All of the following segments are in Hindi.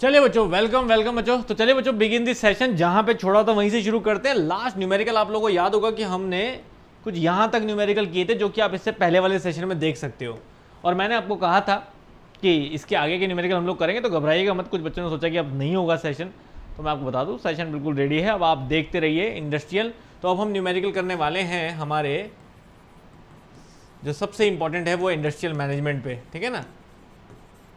चलिए बच्चों, वेलकम वेलकम बच्चों। तो चलिए बच्चों, बिगिन दिस सेशन। जहां पे छोड़ा था वहीं से शुरू करते हैं। लास्ट न्यूमेरिकल आप लोगों को याद होगा कि हमने कुछ यहां तक न्यूमेरिकल किए थे, जो कि आप इससे पहले वाले सेशन में देख सकते हो। और मैंने आपको कहा था कि इसके आगे के न्यूमेरिकल हम लोग करेंगे, तो घबराइएगा मत। कुछ बच्चों ने सोचा कि अब नहीं होगा सेशन, तो मैं आपको बता दूं सेशन बिल्कुल रेडी है। अब आप देखते रहिए इंडस्ट्रियल। तो अब हम न्यूमेरिकल करने वाले हैं हमारे जो सबसे इंपॉर्टेंट है वो इंडस्ट्रियल मैनेजमेंट पे, ठीक है ना।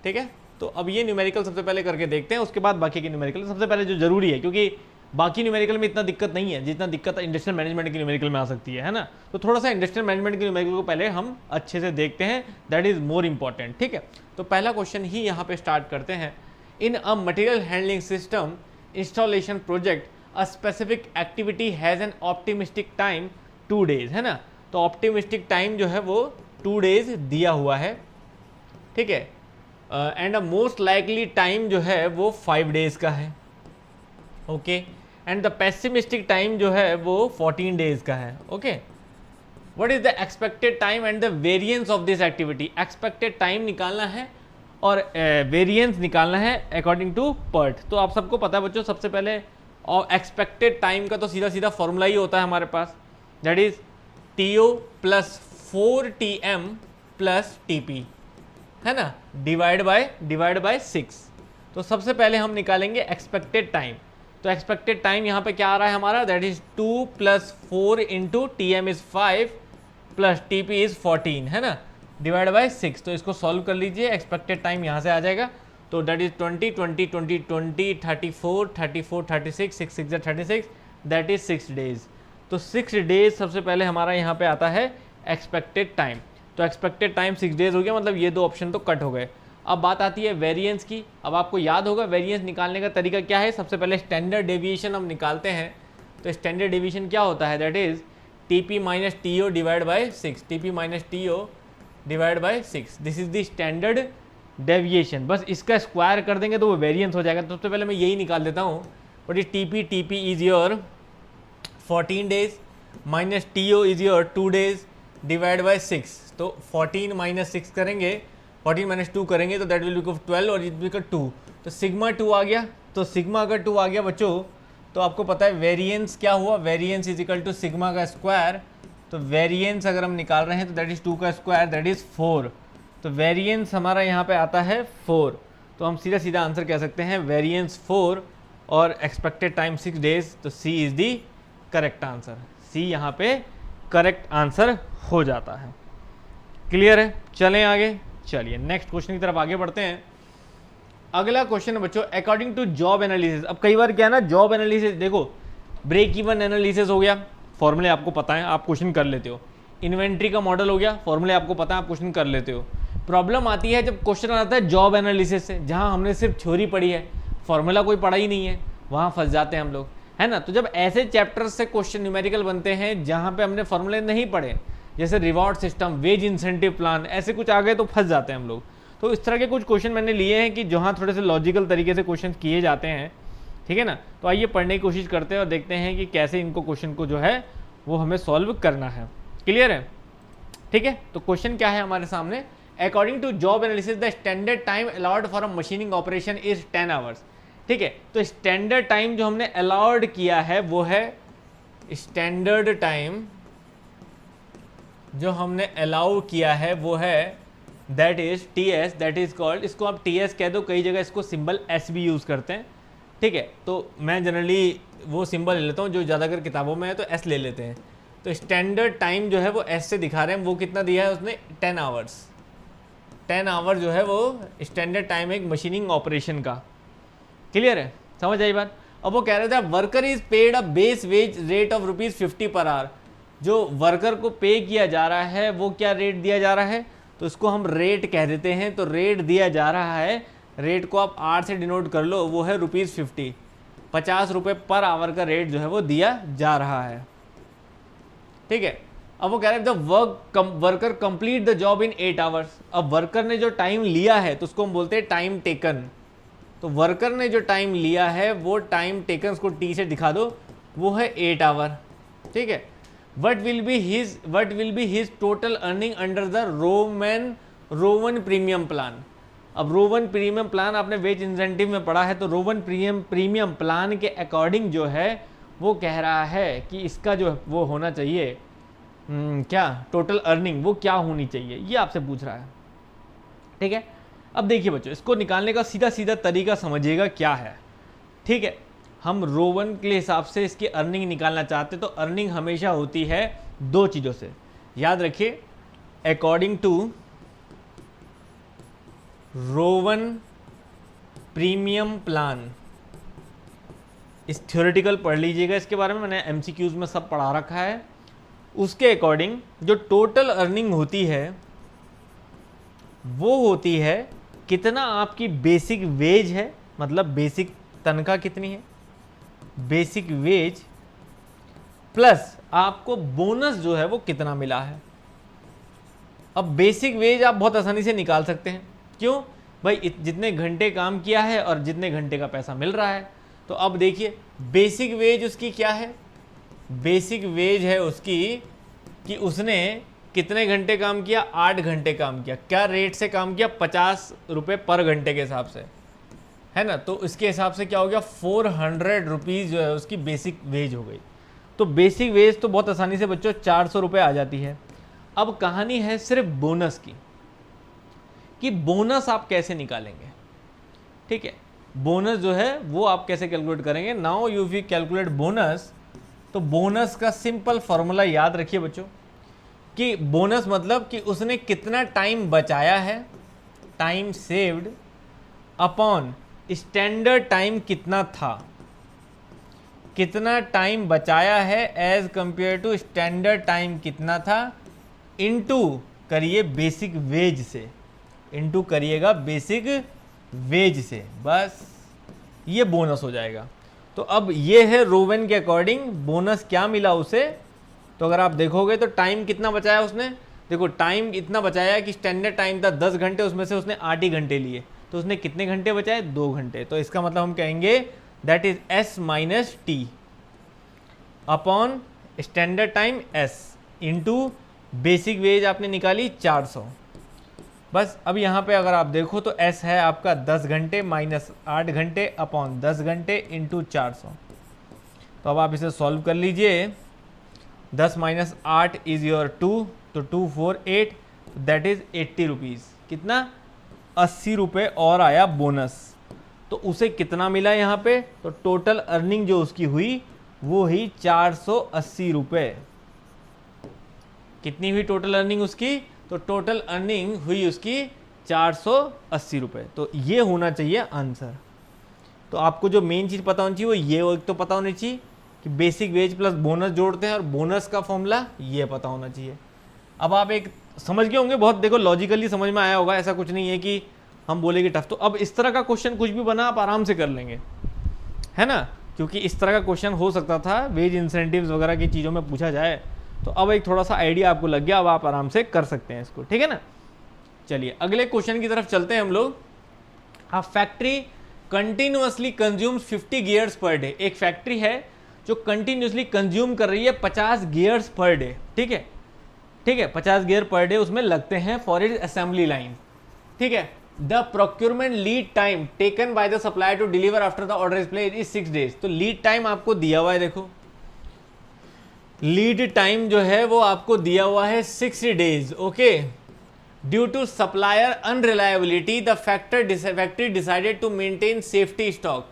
ठीक है, तो अब ये न्यूमेरिकल सबसे पहले करके देखते हैं, उसके बाद बाकी के न्यूमेरिकल। सबसे पहले जो जरूरी है, क्योंकि बाकी न्यूमेरिकल में इतना दिक्कत नहीं है जितना दिक्कत इंडस्ट्रियल मैनेजमेंट के न्यूमेरिकल में आ सकती है ना। तो थोड़ा सा इंडस्ट्रियल मैनेजमेंट के न्यूमेरिकल को पहले हम अच्छे से देखते हैं, दैट इज मोर इंपॉर्टेंट। ठीक है, तो पहला क्वेश्चन ही यहाँ पे स्टार्ट करते हैं। In a material handling system installation project a specific activity has an optimistic time 2 days, है ना। तो ऑप्टिमिस्टिक टाइम जो है वो 2 days दिया हुआ है, ठीक है। एंड मोस्ट लाइकली टाइम जो है वो 5 days का है, okay. And the pessimistic time जो है वो 14 days का है, okay. What is the expected time and the variance of this activity. Expected time निकालना है और वेरिएंस निकालना है अकॉर्डिंग टू PERT। तो आप सबको पता है बच्चों, सबसे पहले और एक्सपेक्टेड टाइम का तो सीधा सीधा फॉर्मूला ही होता है हमारे पास, that is TO plus 4TM plus TP, है ना, डिवाइड बाय 6। तो सबसे पहले हम निकालेंगे एक्सपेक्टेड टाइम। तो एक्सपेक्टेड टाइम यहाँ पे क्या आ रहा है हमारा, that is 2 plus 4 into TM is 5 plus TP is 14, है ना, डिवाइड बाय 6। तो इसको सॉल्व कर लीजिए, एक्सपेक्टेड टाइम यहाँ से आ जाएगा। तो that is 20 20 20 20 34 34 36 6 6 36, that is 6 days। तो 6 days सबसे पहले हमारा यहाँ पे आता है एक्सपेक्टेड टाइम। तो एक्सपेक्टेड टाइम 6 days हो गया, मतलब ये दो ऑप्शन तो कट हो गए। अब बात आती है वेरिएंस की। अब आपको याद होगा वेरिएंस निकालने का तरीका क्या है। सबसे पहले स्टैंडर्ड डेविएशन हम निकालते हैं। तो स्टैंडर्ड डेविएशन क्या होता है, that is TP minus TO divide by 6, TP minus TO divide by 6, this is the standard deviation. बस इसका स्क्वायर कर देंगे तो वो वेरिएंस हो जाएगा। तो सबसे पहले मैं यही निकाल देता हूँ। बट ये TP is your 14 days minus TO is your 2 days divide by 6। तो 14 माइनस 6 करेंगे, 14 माइनस 2 करेंगे तो दैट विल बिकम 12 और इट बिकम 2। तो सिग्मा 2 आ गया। तो सिग्मा अगर 2 आ गया बच्चों, तो आपको पता है वेरिएंस क्या हुआ, variance is equal to sigma का स्क्वायर। तो वेरिएंस अगर हम निकाल रहे हैं तो दैट इज 2 का स्क्वायर, दैट इज 4। तो वेरिएंस हमारा यहाँ पे आता है 4। तो हम सीधा सीधा आंसर कह सकते हैं वेरिएंस 4 और एक्सपेक्टेड टाइम 6 days। तो C is the correct answer. C यहाँ पे करेक्ट आंसर हो जाता है। क्लियर है, चलें आगे। चलिए नेक्स्ट क्वेश्चन की तरफ आगे बढ़ते हैं। अगला क्वेश्चन है बच्चों, अकॉर्डिंग टू जॉब एनालिसिस। अब कई बार क्या है ना, जॉब एनालिसिस देखो, ब्रेक इवन एनालिसिस हो गया, फॉर्मूले आपको पता है, आप क्वेश्चन कर लेते हो। इन्वेंट्री का मॉडल हो गया, फॉर्मूले आपको पता है, आप क्वेश्चन कर लेते हो। प्रॉब्लम आती है जब क्वेश्चन आता है जॉब एनालिसिस से, जहां हमने सिर्फ थ्योरी पढ़ी है, फॉर्मूला कोई पढ़ा ही नहीं है, वहां फंस जाते हैं हम लोग, है ना। तो जब ऐसे चैप्टर से क्वेश्चन न्यूमेरिकल बनते हैं जहां पे हमने फॉर्मूले नहीं पढ़े, जैसे reward system, wage incentive plan, ऐसे कुछ आ गए तो फंस जाते हैं हम लोग। तो इस तरह के कुछ क्वेश्चन मैंने लिए हैं कि जहाँ थोड़े से लॉजिकल तरीके से क्वेश्चन किए जाते हैं, ठीक है ना। तो आइए पढ़ने की कोशिश करते हैं और देखते हैं कि कैसे इनको क्वेश्चन को जो है वो हमें सॉल्व करना है। क्लियर है, ठीक है। तो क्वेश्चन क्या है हमारे सामने, according to job analysis the standard time allowed for a machining operation is 10 hours। ठीक है, तो स्टैंडर्ड टाइम जो हमने अलाउड किया है वो है, स्टैंडर्ड टाइम जो हमने अलाउ किया है वो है that is TS, that is called, इसको आप TS कह दो, कई जगह इसको सिंबल S भी यूज़ करते हैं, ठीक है। तो मैं जनरली वो सिंबल ले लेता हूँ, जो ज़्यादातर किताबों में है तो S ले लेते हैं। तो स्टैंडर्ड टाइम जो है वो S से दिखा रहे हैं, वो कितना दिया है उसने, 10 hours। 10 hour जो है वो स्टैंडर्ड टाइम है एक मशीनिंग ऑपरेशन का। क्लियर है, समझ आई बात। अब वो कह रहे थे worker is paid a base wage rate of ₹50 per hour. जो वर्कर को पे किया जा रहा है वो क्या रेट दिया जा रहा है, तो इसको हम रेट कह देते हैं। तो रेट दिया जा रहा है, रेट को आप R से डिनोट कर लो, वो है ₹50, ₹50 पर आवर का रेट जो है वो दिया जा रहा है, ठीक है। अब वो कह रहे हैं the worker complete the job in 8 hours। अब वर्कर ने जो टाइम लिया है तो उसको हम बोलते हैं टाइम टेकन। तो वर्कर ने जो टाइम लिया है वो टाइम टेकन, उसको T से दिखा दो, वो है 8 hour, ठीक है। what will be his total earning under the Rowan premium plan। अब रो 1 प्रीमियम प्लान आपने वेज इंसेंटिव में पढ़ा है, तो रो 1 प्रीमियम प्लान के अकॉर्डिंग जो है वो कह रहा है कि इसका जो वो होना चाहिए क्या टोटल अर्निंग वो क्या होनी चाहिए, ये आपसे पूछ रहा है। ठीक है, अब देखिए बच्चों, इसको निकालने का सीधा सीधा तरीका समझिएगा क्या है। ठीक है, हम रो 1 के हिसाब से इसकी अर्निंग निकालना चाहते तो अर्निंग हमेशा होती है दो चीज़ों से, याद रखिए। According to Rowan 1 premium plan, इस थ्योरेटिकल पढ़ लीजिएगा इसके बारे में, मैंने MCQs में सब पढ़ा रखा है। उसके अकॉर्डिंग जो टोटल अर्निंग होती है वो होती है कितना आपकी बेसिक वेज है, मतलब बेसिक तनख्वाह कितनी है, बेसिक वेज प्लस आपको बोनस जो है वो कितना मिला है। अब बेसिक वेज आप बहुत आसानी से निकाल सकते हैं, क्यों भाई, जितने घंटे काम किया है और जितने घंटे का पैसा मिल रहा है। तो अब देखिए बेसिक वेज उसकी क्या है, बेसिक वेज है उसकी कि उसने कितने घंटे काम किया, 8 घंटे काम किया। क्या रेट से काम किया, 50 रुपये पर घंटे के हिसाब से, है ना। तो इसके हिसाब से क्या हो गया, 400 रुपीज़ जो है उसकी बेसिक वेज हो गई। तो बेसिक वेज तो बहुत आसानी से बच्चों 400 रुपये आ जाती है। अब कहानी है सिर्फ बोनस की, कि बोनस आप कैसे निकालेंगे। ठीक है, बोनस जो है वो आप कैसे कैलकुलेट करेंगे। Now you we calculate bonus, तो बोनस का सिंपल फॉर्मूला याद रखिए बच्चों, कि बोनस मतलब कि उसने कितना टाइम बचाया है, time saved upon standard time कितना था, कितना टाइम बचाया है as compared to standard time कितना था, इनटू करिए बेसिक वेज से, इनटू करिएगा बेसिक वेज से, बस ये बोनस हो जाएगा। तो अब ये है रो 1 के अकॉर्डिंग बोनस क्या मिला उसे। तो अगर आप देखोगे तो टाइम कितना बचाया उसने, देखो टाइम इतना बचाया कि स्टैंडर्ड टाइम था 10 घंटे, उसमें से उसने 8 ही घंटे लिए, तो उसने कितने घंटे बचाए, 2 घंटे। तो इसका मतलब हम कहेंगे that is S minus T upon standard time S into basic veg आपने निकाली 400। बस अब यहाँ पे अगर आप देखो तो S है आपका 10 घंटे माइनस 8 घंटे अपॉन 10 घंटे इंटू 400। तो अब आप इसे सॉल्व कर लीजिए, 10 माइनस 8 इज योर 2, तो 2 4 8, दैट इज 80 रुपीज़। कितना, 80 रुपये और आया बोनस। तो उसे कितना मिला यहाँ पे, तो टोटल अर्निंग जो उसकी हुई वो ही 480 रुपये। कितनी हुई टोटल अर्निंग उसकी, तो टोटल अर्निंग हुई उसकी 480 रुपये। तो ये होना चाहिए आंसर। तो आपको जो मेन चीज़ पता होनी चाहिए वो ये तो पता होनी चाहिए कि बेसिक वेज प्लस बोनस जोड़ते हैं, और बोनस का फॉर्मूला ये पता होना चाहिए। अब आप एक समझ गए होंगे, बहुत देखो लॉजिकली समझ में आया होगा, ऐसा कुछ नहीं है कि हम बोले कि टफ। तो अब इस तरह का क्वेश्चन कुछ भी बना आप आराम से कर लेंगे, है ना, क्योंकि इस तरह का क्वेश्चन हो सकता था वेज इंसेंटिव्स वगैरह की चीज़ों में पूछा जाए। तो अब एक थोड़ा सा आइडिया आपको लग गया, अब आप आराम से कर सकते हैं इसको, ठीक है ना। चलिए अगले क्वेश्चन की तरफ चलते हैं हम लोग। अब factory continuously consumes 50 gears per day. एक फैक्ट्री है जो कंटिन्यूअसली कंज्यूम कर रही है 50 गियर्स पर डे, ठीक है, ठीक है, 50 गियर पर डे उसमें लगते हैं फॉर इट असेंबली लाइन, ठीक है। The procurement lead time taken by the supplier to deliver after the order is placed is 6 days. तो लीड टाइम आपको दिया हुआ है, देखो लीड टाइम जो है वो आपको दिया हुआ है 60 days, okay. Due to supplier unreliability the factory decided to maintain safety stock,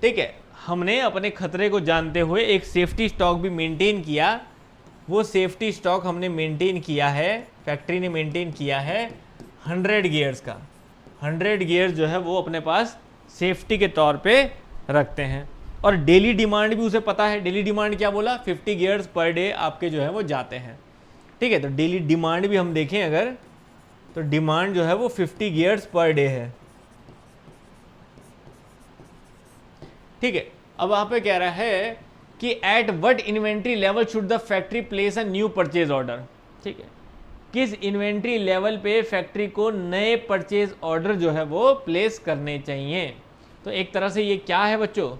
ठीक है। हमने अपने खतरे को जानते हुए एक सेफ्टी स्टॉक भी मेंटेन किया। वो सेफ्टी स्टॉक हमने मेंटेन किया है, फैक्ट्री ने मेंटेन किया है 100 गियर्स का। 100 गियर्स जो है वो अपने पास सेफ्टी के तौर पे रखते हैं। और डेली डिमांड भी उसे पता है। डेली डिमांड क्या बोला, 50 गियर्स पर डे आपके जो है वो जाते हैं, ठीक है। तो डेली डिमांड भी हम देखें अगर, तो डिमांड जो है वो 50 गियर्स पर डे है, ठीक है। अब वहां पे कह रहा है कि at what inventory level should the factory place a new purchase order, ठीक है। किस इन्वेंट्री लेवल पे फैक्ट्री को नए परचेज ऑर्डर जो है वो प्लेस करने चाहिए। तो एक तरह से ये क्या है बच्चों,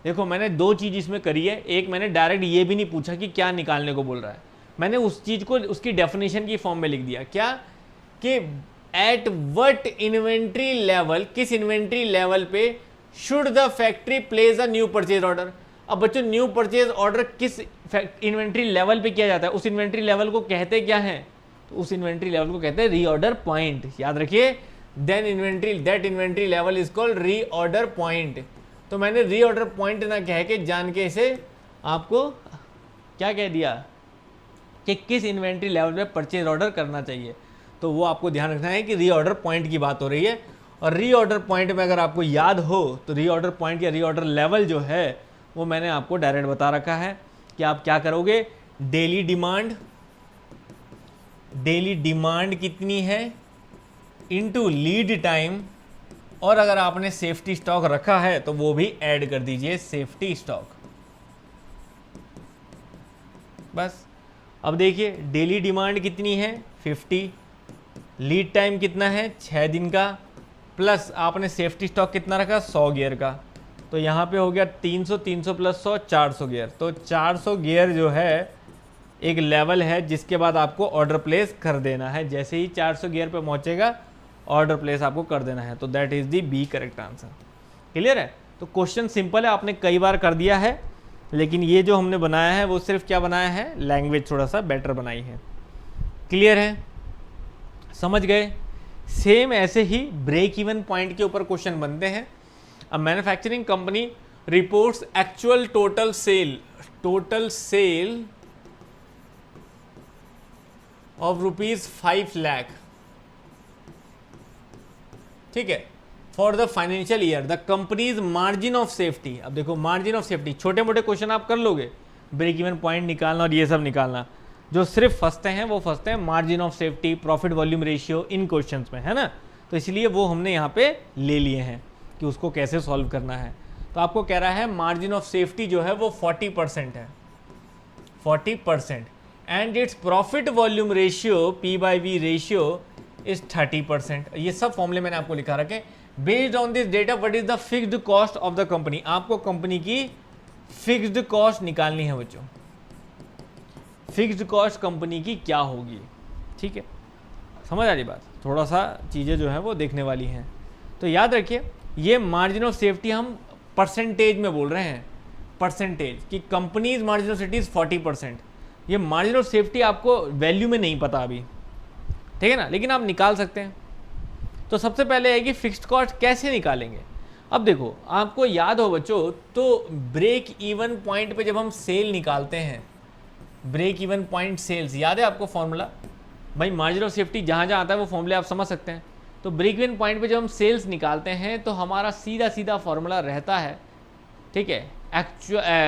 देखो मैंने दो चीज़ इसमें करी है। एक, मैंने डायरेक्ट ये भी नहीं पूछा कि क्या निकालने को बोल रहा है, मैंने उस चीज़ को उसकी डेफिनेशन की फॉर्म में लिख दिया। क्या कि एट वट इन्वेंट्री लेवल, किस इन्वेंट्री लेवल पे should the factory place a new purchase order. अब बच्चों न्यू परचेज ऑर्डर किस इन्वेंट्री लेवल पे किया जाता है, उस इन्वेंट्री लेवल को कहते क्या है, तो उस इन्वेंट्री लेवल को कहते हैं रीऑर्डर पॉइंट। याद रखिए, then inventory that inventory level is called reorder point. तो मैंने रीऑर्डर पॉइंट ना कह के जान के इसे आपको क्या कह दिया कि किस इन्वेंट्री लेवल पे परचेज ऑर्डर करना चाहिए, तो वो आपको ध्यान रखना है कि रीऑर्डर पॉइंट की बात हो रही है। और रीऑर्डर पॉइंट में अगर आपको याद हो तो रीऑर्डर पॉइंट या रीऑर्डर लेवल जो है वो मैंने आपको डायरेक्ट बता रखा है कि आप क्या करोगे, डेली डिमांड कितनी है इनटू लीड टाइम, और अगर आपने सेफ्टी स्टॉक रखा है तो वो भी ऐड कर दीजिए सेफ्टी स्टॉक। बस अब देखिए डेली डिमांड कितनी है 50, लीड टाइम कितना है 6 दिन का, प्लस आपने सेफ्टी स्टॉक कितना रखा 100 गियर का, तो यहाँ पे हो गया 300, 300 प्लस 100 400 गियर। तो 400 गियर जो है एक लेवल है जिसके बाद आपको ऑर्डर प्लेस कर देना है। जैसे ही 400 गियर पे पहुँचेगा ऑर्डर प्लेस आपको कर देना है। तो that is the B correct answer. Clear है? तो क्वेश्चन सिंपल है, आपने कई बार कर दिया है, लेकिन ये जो हमने बनाया है वो सिर्फ क्या बनाया है, लैंग्वेज थोड़ा सा बेटर बनाई है। क्लियर है? समझ गए? सेम ऐसे ही ब्रेक इवन पॉइंट के ऊपर क्वेश्चन बनते हैं। अब manufacturing company reports actual total sale of ₹5 lakh, ठीक है, for the financial year. The companies margin of safety, अब देखो मार्जिन ऑफ सेफ्टी, छोटे मोटे क्वेश्चन आप कर लोगे, ब्रेक इवन पॉइंट निकालना और ये सब निकालना। जो सिर्फ फंसते हैं वो फंसते हैं margin of safety, profit volume ratio, in questions में, है ना। तो इसलिए वो हमने यहाँ पे ले लिए हैं कि उसको कैसे सॉल्व करना है। तो आपको कह रहा है मार्जिन ऑफ सेफ्टी जो है वो 40% है, 40%, and its profit volume ratio P/V ratio is 30%। ये सब फॉर्मूले मैंने आपको लिखा रखे। Based on this data what is the fixed cost of the company, आपको कंपनी की फिक्स्ड कॉस्ट निकालनी है बच्चों। फिक्स्ड कॉस्ट कंपनी की क्या होगी, ठीक है, समझ आ रही बात। थोड़ा सा चीज़ें जो है वो देखने वाली हैं। तो याद रखिए ये मार्जिन ऑफ सेफ्टी हम परसेंटेज में बोल रहे हैं, परसेंटेज कि companies margin of safety is 40%। ये मार्जिन ऑफ सेफ्टी आपको वैल्यू में नहीं पता अभी, ठीक है ना, लेकिन आप निकाल सकते हैं। तो सबसे पहले है कि फिक्स्ड कॉस्ट कैसे निकालेंगे। अब देखो आपको याद हो बच्चों, तो ब्रेक इवन पॉइंट पे जब हम सेल निकालते हैं, ब्रेक इवन पॉइंट सेल्स, याद है आपको फॉर्मूला, भाई मार्जिन ऑफ सेफ्टी जहाँ जहाँ आता है वो फॉर्मूले आप समझ सकते हैं। तो ब्रेक इवन पॉइंट पे जब हम सेल्स निकालते हैं तो हमारा सीधा सीधा फॉर्मूला रहता है, ठीक है,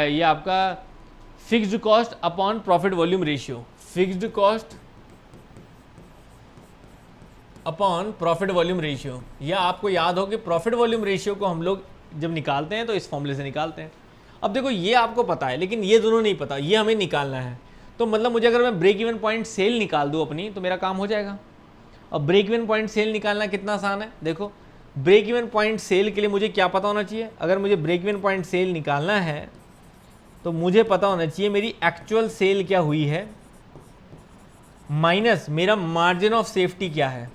ये आपका fixed cost upon profit volume ratio, fixed cost upon profit volume ratio. या आपको याद हो कि प्रॉफिट वॉल्यूम रेशियो को हम लोग जब निकालते हैं तो इस फॉर्मूले से निकालते हैं। अब देखो ये आपको पता है लेकिन ये दोनों नहीं पता, ये हमें निकालना है। तो मतलब मुझे अगर मैं ब्रेक इवन पॉइंट सेल निकाल दूँ अपनी तो मेरा काम हो जाएगा। अब ब्रेक इवन पॉइंट सेल निकालना कितना आसान है, देखो ब्रेक इवन पॉइंट सेल के लिए मुझे क्या पता होना चाहिए, अगर मुझे ब्रेक इवन पॉइंट सेल निकालना है तो मुझे पता होना चाहिए मेरी एक्चुअल सेल क्या हुई है माइनस मेरा मार्जिन ऑफ सेफ्टी क्या है,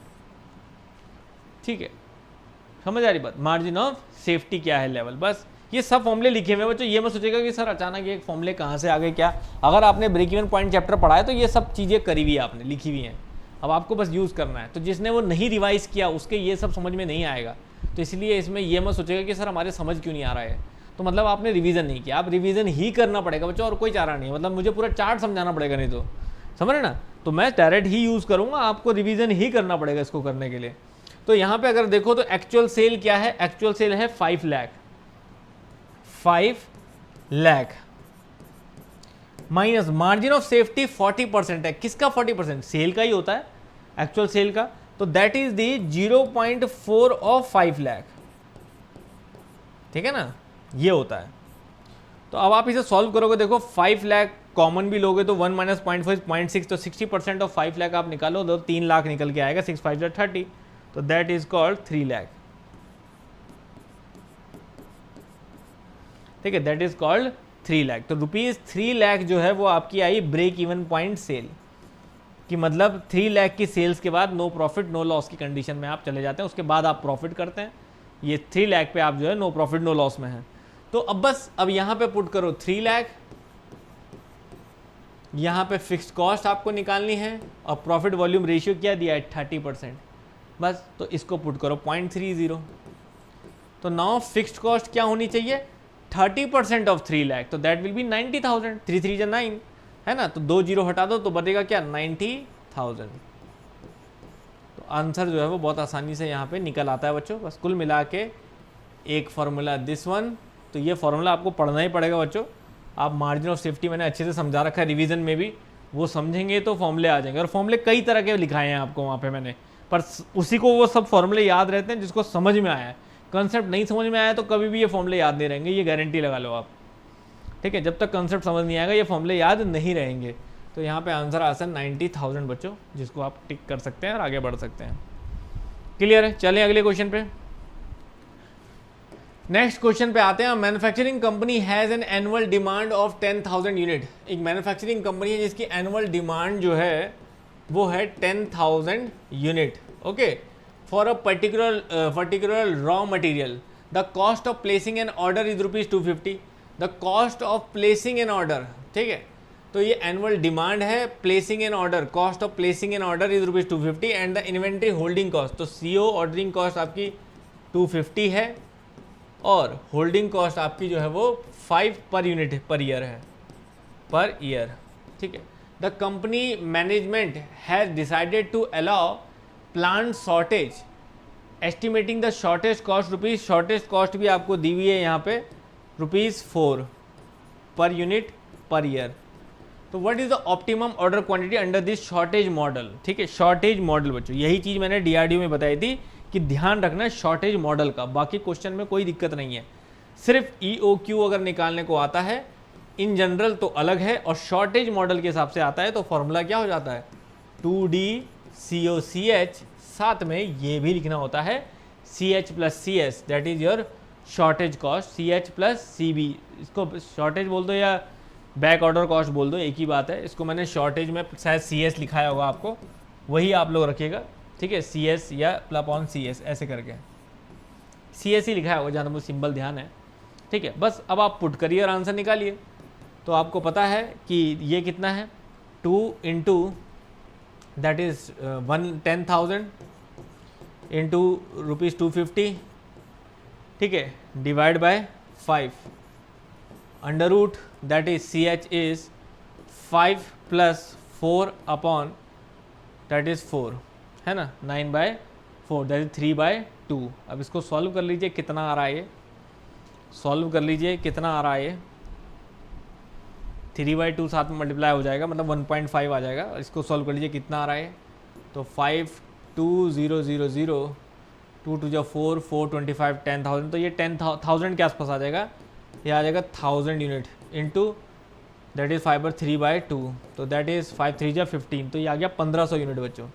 ठीक है, समझ आ रही बात, मार्जिन ऑफ सेफ्टी क्या है लेवल। बस ये सब फॉर्मूले लिखे हुए बच्चों, ये मत सोचेगा कि सर अचानक ये फॉर्मूले कहाँ से आ गए क्या। अगर आपने ब्रेक इवन पॉइंट चैप्टर पढ़ा है तो ये सब चीज़ें करी हुई है आपने, लिखी हुई हैं, अब आपको बस यूज़ करना है। तो जिसने वो नहीं रिवाइज किया उसके ये सब समझ में नहीं आएगा। तो इसलिए इसमें ये मत सोचेगा कि सर हमारे समझ क्यों नहीं आ रहा है, तो मतलब आपने रिवीजन नहीं किया। आप रिवीजन ही करना पड़ेगा बच्चों, और कोई चारा नहीं है, मतलब मुझे पूरा चार्ट समझाना पड़ेगा नहीं तो, समझ रहे ना। तो मैं डायरेक्ट ही यूज़ करूँगा, आपको रिवीजन ही करना पड़ेगा इसको करने के लिए। तो यहाँ पे अगर देखो तो एक्चुअल सेल क्या है, एक्चुअल सेल है 5 lakh, 5 lakh minus margin of safety 40% है। किसका 40%? सेल का ही होता है, एक्चुअल सेल का। तो that is the 0.4 of 5 lakh, ठीक है ना, ये होता है। तो अब आप इसे सॉल्व करोगे, देखो 5 लाख कॉमन भी लोगे तो 1 माइनस 0.6, तो 60% ऑफ 5 लाख आप निकालो तो 3 लाख निकल के आएगा, 6 5 30, तो दैट इज कॉल्ड 3 लाख, ठीक है, दैट इज कॉल्ड 3 लाख। तो ₹3 लाख जो है वो आपकी आई ब्रेक इवन पॉइंट सेल। कि मतलब 3 लाख की सेल्स के बाद नो प्रॉफिट नो लॉस की कंडीशन में आप चले जाते हैं, उसके बाद आप प्रॉफिट करते हैं। ये 3 लाख पे आप जो है नो प्रॉफिट नो लॉस में है। तो अब यहाँ पे पुट करो 3 लाख, यहाँ पे फिक्स्ड कॉस्ट आपको निकालनी है और प्रॉफिट वॉल्यूम रेशियो क्या दिया है 30%, बस। तो इसको पुट करो 0.30। तो नाउ फिक्स्ड कॉस्ट क्या होनी चाहिए 30% ऑफ 3 लाख, तो दैट विल बी 90,000। 3 3 9 है ना, तो 2 जीरो हटा दो तो बनेगा क्या 90,000। तो आंसर जो है वो बहुत आसानी से यहाँ पे निकल आता है बच्चों। बस कुल मिला के एक फार्मूला दिस वन, तो ये फार्मूला आपको पढ़ना ही पड़ेगा बच्चों। आप मार्जिन ऑफ सेफ्टी मैंने अच्छे से समझा रखा है रिवीजन में भी, वो समझेंगे तो फॉर्मूले आ जाएंगे। और फॉर्मूले कई तरह के लिखाए हैं आपको वहाँ पे मैंने, पर उसी को वो सब फॉर्मूले याद रहते हैं जिसको समझ में आया है। कंसेप्ट नहीं समझ में आया तो कभी भी ये फॉर्मूले याद नहीं रहेंगे, ये गारंटी लगा लो आप, ठीक है। जब तक कंसेप्ट समझ नहीं आएगा ये फॉर्मूले याद नहीं रहेंगे। तो यहाँ पे आंसर आता है 90,000 बच्चों, जिसको आप टिक कर सकते हैं और आगे बढ़ सकते हैं। क्लियर है? चलें अगले क्वेश्चन पे। नेक्स्ट क्वेश्चन पे आते हैं। Manufacturing company has an annual demand of 10,000 unit. एक मैन्युफैक्चरिंग कंपनी है जिसकी एनुअल डिमांड जो है वो है 10,000 unit, okay, for a particular raw material. The cost of placing an order is ₹250। The cost of placing an order, ठीक है। तो ये एनुअल डिमांड है, placing an order, cost of placing an order is ₹250 and the inventory holding cost, तो CO ऑर्डरिंग कॉस्ट आपकी 250 है और होल्डिंग कॉस्ट आपकी जो है वो 5 पर यूनिट पर ईयर है, पर ईयर, ठीक है। The company management has decided to allow plant shortage, estimating the shortage cost rupees, shortage cost भी आपको दी हुई है यहाँ पे ₹4 पर यूनिट पर ईयर। तो what is the optimum order quantity under this shortage model, ठीक है। शॉर्टेज मॉडल बच्चों, यही चीज़ मैंने DRDO में बताई थी कि ध्यान रखना है शॉर्टेज मॉडल का। बाकी क्वेश्चन में कोई दिक्कत नहीं है, सिर्फ EOQ अगर निकालने को आता है, इन जनरल तो अलग है, और शॉर्टेज मॉडल के हिसाब से आता है तो फॉर्मूला क्या हो जाता है 2DCOCH, साथ में ये भी लिखना होता है CH + CS, that is your shortage cost, CH + CB। इसको शॉर्टेज बोल दो या बैक ऑर्डर कॉस्ट बोल दो, एक ही बात है। इसको मैंने शॉर्टेज में शायद CS लिखाया होगा आपको, वही आप लोग रखिएगा, ठीक है। CS या +CS ऐसे करके CS ही लिखा होगा जहाँ तक मुझे सिंबल ध्यान है, ठीक है। बस अब आप पुट करिए और आंसर निकालिए। तो आपको पता है कि ये कितना है 2 × दैट इज 10,000 इंटू ₹250, ठीक है, divide by 5 under root that is CH is 5 + 4 upon that is 4, है ना, 9/4 दैट इज 3/2। अब इसको सॉल्व कर लीजिए कितना आ रहा है, ये सॉल्व कर लीजिए कितना आ रहा है। 3/2 साथ में मल्टीप्लाई हो जाएगा, मतलब 1.5 आ जाएगा। इसको सॉल्व कर लीजिए कितना आ रहा है। तो 52000 2 2 4 4 25 10,000, तो ये 10,000 के आसपास आ जाएगा। ये आ जाएगा 1000 यूनिट इंटू दैट इज 5/3/2, तो दैट इज 5 3 15, तो ये आ गया 1500 यूनिट बच्चों।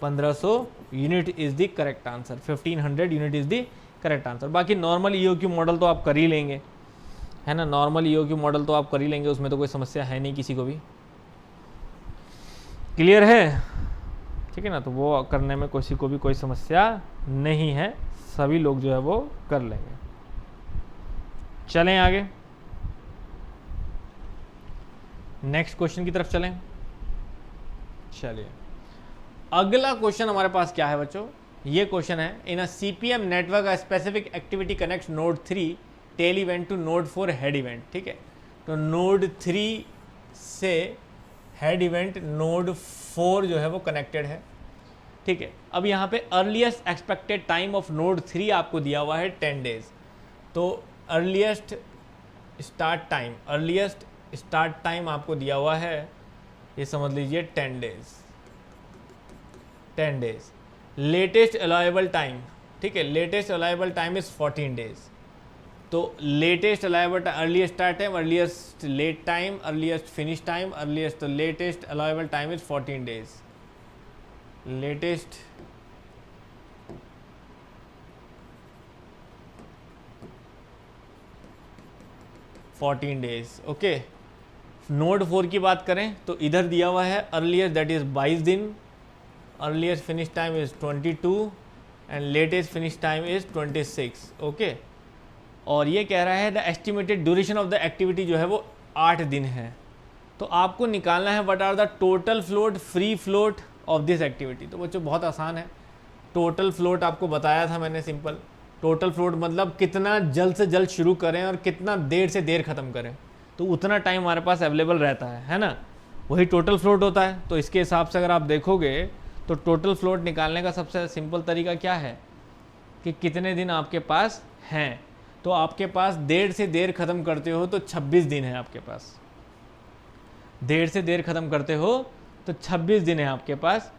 1500 unit is the correct answer, 1500 unit is the correct answer. बाकी नॉर्मल EOQ मॉडल तो आप कर ही लेंगे, है ना, नॉर्मल EOQ मॉडल तो आप कर ही लेंगे, उसमें तो कोई समस्या है नहीं किसी को भी। क्लियर है? ठीक है ना, तो वो करने में किसी को भी कोई समस्या नहीं है, सभी लोग जो है वो कर लेंगे। चलें आगे, नेक्स्ट क्वेश्चन की तरफ चलें। चलिए अगला क्वेश्चन हमारे पास क्या है बच्चों, ये क्वेश्चन है in a CPM network a specific activity connects node 3 tail event to node 4 head event, ठीक है। तो नोड 3 से हेड इवेंट नोड 4 जो है वो कनेक्टेड है, ठीक है। अब यहाँ पे earliest expected time of node 3 आपको दिया हुआ है 10 डेज। तो अर्लीस्ट स्टार्ट टाइम आपको दिया हुआ है, ये समझ लीजिए 10 डेज। लेटेस्ट अलाउएबल टाइम, ठीक है, latest allowable time is 14 days. तो latest allowable time, earliest start time, earliest late time, earliest finish time, earliest, तो latest allowable time is 14 days. Latest (14 days), okay, node 4 की बात करें तो इधर दिया हुआ है अर्लीस्ट दैट इज़ 22 दिन, earliest finish time is 22 and latest finish time is 26। Okay, और ये कह रहा है the estimated duration of the activity जो है वो 8 दिन है। तो आपको निकालना है what are the total float, free float of this activity. तो बच्चों बहुत आसान है, टोटल फ्लोट आपको बताया था मैंने, सिंपल। टोटल फ्लोट मतलब कितना जल्द से जल्द शुरू करें और कितना देर से देर ख़त्म करें, तो उतना टाइम हमारे पास अवेलेबल रहता है ना, वही टोटल फ्लोट होता है। तो इसके हिसाब से अगर आप देखोगे तो टोटल फ्लोट निकालने का सबसे सिंपल तरीका क्या है कि कितने दिन आपके पास हैं। तो आपके पास देर से देर ख़त्म करते हो तो 26 दिन है आपके पास, देर से देर ख़त्म करते हो तो 26 दिन है आपके पास,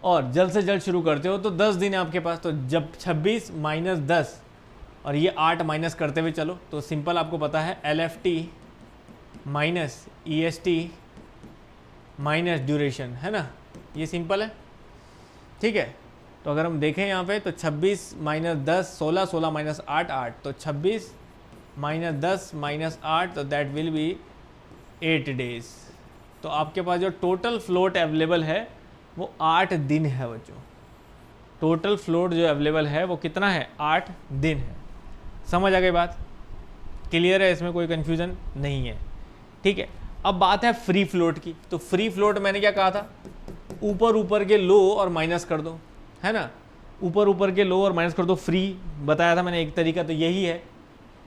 और जल्द से जल्द शुरू करते हो तो 10 दिन है आपके पास। तो जब 26 माइनस 10 और ये 8 माइनस करते हुए चलो, तो सिंपल आपको पता है LFT minus EST minus duration, है ना, ये सिंपल है, ठीक है। तो अगर हम देखें यहाँ पे तो 26 माइनस 10 16, 16 माइनस 8 8, तो 26 माइनस 10 माइनस 8, तो दैट विल बी 8 डेज। तो आपके पास जो टोटल फ्लोट अवेलेबल है वो 8 दिन है बच्चों। टोटल फ्लोट जो अवेलेबल है वो कितना है, 8 दिन है। समझ आ गई बात, क्लियर है, इसमें कोई कन्फ्यूज़न नहीं है, ठीक है। अब बात है फ्री फ्लोट की। तो फ्री फ्लोट मैंने क्या कहा था, ऊपर ऊपर के लो और माइनस कर दो, है ना, ऊपर ऊपर के लो और माइनस कर दो, फ्री बताया था मैंने एक तरीका। तो यही है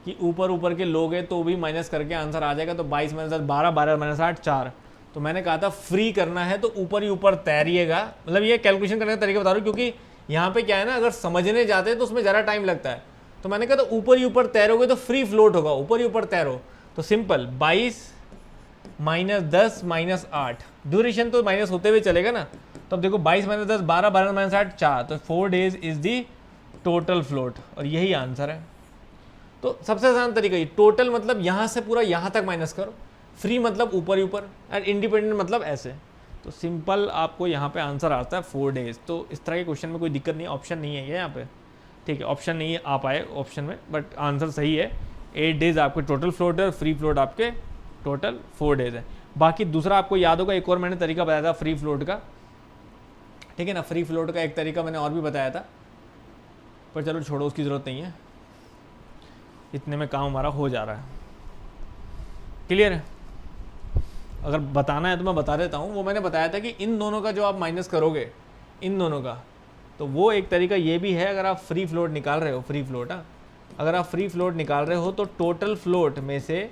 कि ऊपर ऊपर के लोगे तो भी माइनस करके आंसर आ जाएगा। तो 22 माइनस 10 12, 12 माइनस 8 4। तो मैंने कहा था फ्री करना है तो ऊपर ही ऊपर तैरिएगा, मतलब ये कैलकुलेशन करने का तरीका बता रहा हूँ, क्योंकि यहाँ पे क्या है ना, अगर समझने जाते हैं तो उसमें ज़्यादा टाइम लगता है। तो मैंने कहा तो ऊपर ही ऊपर तैरोगे तो फ्री फ्लोट होगा, ऊपर ही ऊपर तैरो। तो सिंपल 22 माइनस 10 माइनस 8, ड्यूरेशन तो माइनस होते हुए चलेगा ना। तो अब देखो 22 माइनस 10 12, 12 माइनस 8 4, तो 4 days is the total float, और यही आंसर है। तो सबसे आसान तरीका ये, टोटल मतलब यहाँ से पूरा यहाँ तक माइनस करो, फ्री मतलब ऊपर ही ऊपर, एंड इंडिपेंडेंट मतलब ऐसे। तो सिंपल आपको यहाँ पे आंसर आता है 4 डेज। तो इस तरह के क्वेश्चन में कोई दिक्कत नहीं है, ऑप्शन नहीं है यहाँ पे, ठीक है, ऑप्शन नहीं आ पाए ऑप्शन में, बट आंसर सही है। 8 डेज आपके टोटल फ्लोट है और फ्री फ्लोट आपके टोटल 4 डेज है। बाकी दूसरा आपको याद होगा, एक और मैंने तरीका बताया था फ्री फ्लोट का, ठीक है ना, फ्री फ्लोट का एक तरीका मैंने और भी बताया था, पर चलो छोड़ो, उसकी ज़रूरत नहीं है, इतने में काम हमारा हो जा रहा है। क्लियर है? अगर बताना है तो मैं बता देता हूँ। वो मैंने बताया था कि इन दोनों का जो आप माइनस करोगे, इन दोनों का, तो वो एक तरीका ये भी है, अगर आप फ्री फ्लोट निकाल रहे हो, फ्री फ्लोट, हाँ, अगर आप फ्री फ्लोट निकाल रहे हो तो टोटल फ्लोट में से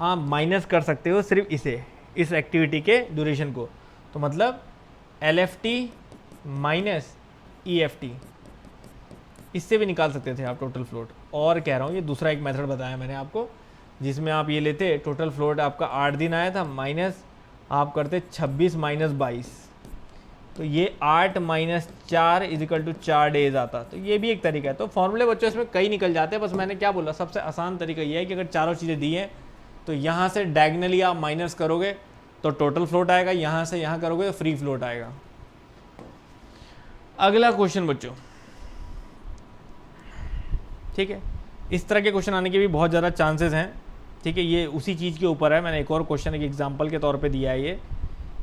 आप माइनस कर सकते हो सिर्फ इसे, इस एक्टिविटी के ड्यूरेशन को। तो मतलब LFT माइनस EFT, इससे भी निकाल सकते थे आप टोटल फ्लोट। और कह रहा हूँ, ये दूसरा एक मेथड बताया मैंने आपको, जिसमें आप ये लेते टोटल फ्लोट आपका 8 दिन आया था, माइनस आप करते 26 माइनस 22, तो ये 8 माइनस 4 इजिकल टू 4 डेज आता। तो ये भी एक तरीका है। तो फॉर्मूले बच्चों इसमें कई निकल जाते हैं, बस मैंने क्या बोला, सबसे आसान तरीका ये है कि अगर चारों चीज़ें दी हैं तो यहाँ से डायगनली आप माइनस करोगे तो टोटल फ्लोट आएगा, यहाँ से यहाँ करोगे तो फ्री फ्लोट आएगा। अगला क्वेश्चन बच्चों, ठीक है, इस तरह के क्वेश्चन आने के भी बहुत ज़्यादा चांसेस हैं, ठीक है। ये उसी चीज़ के ऊपर है, मैंने एक और क्वेश्चन एक एग्जांपल के तौर पे दिया है। ये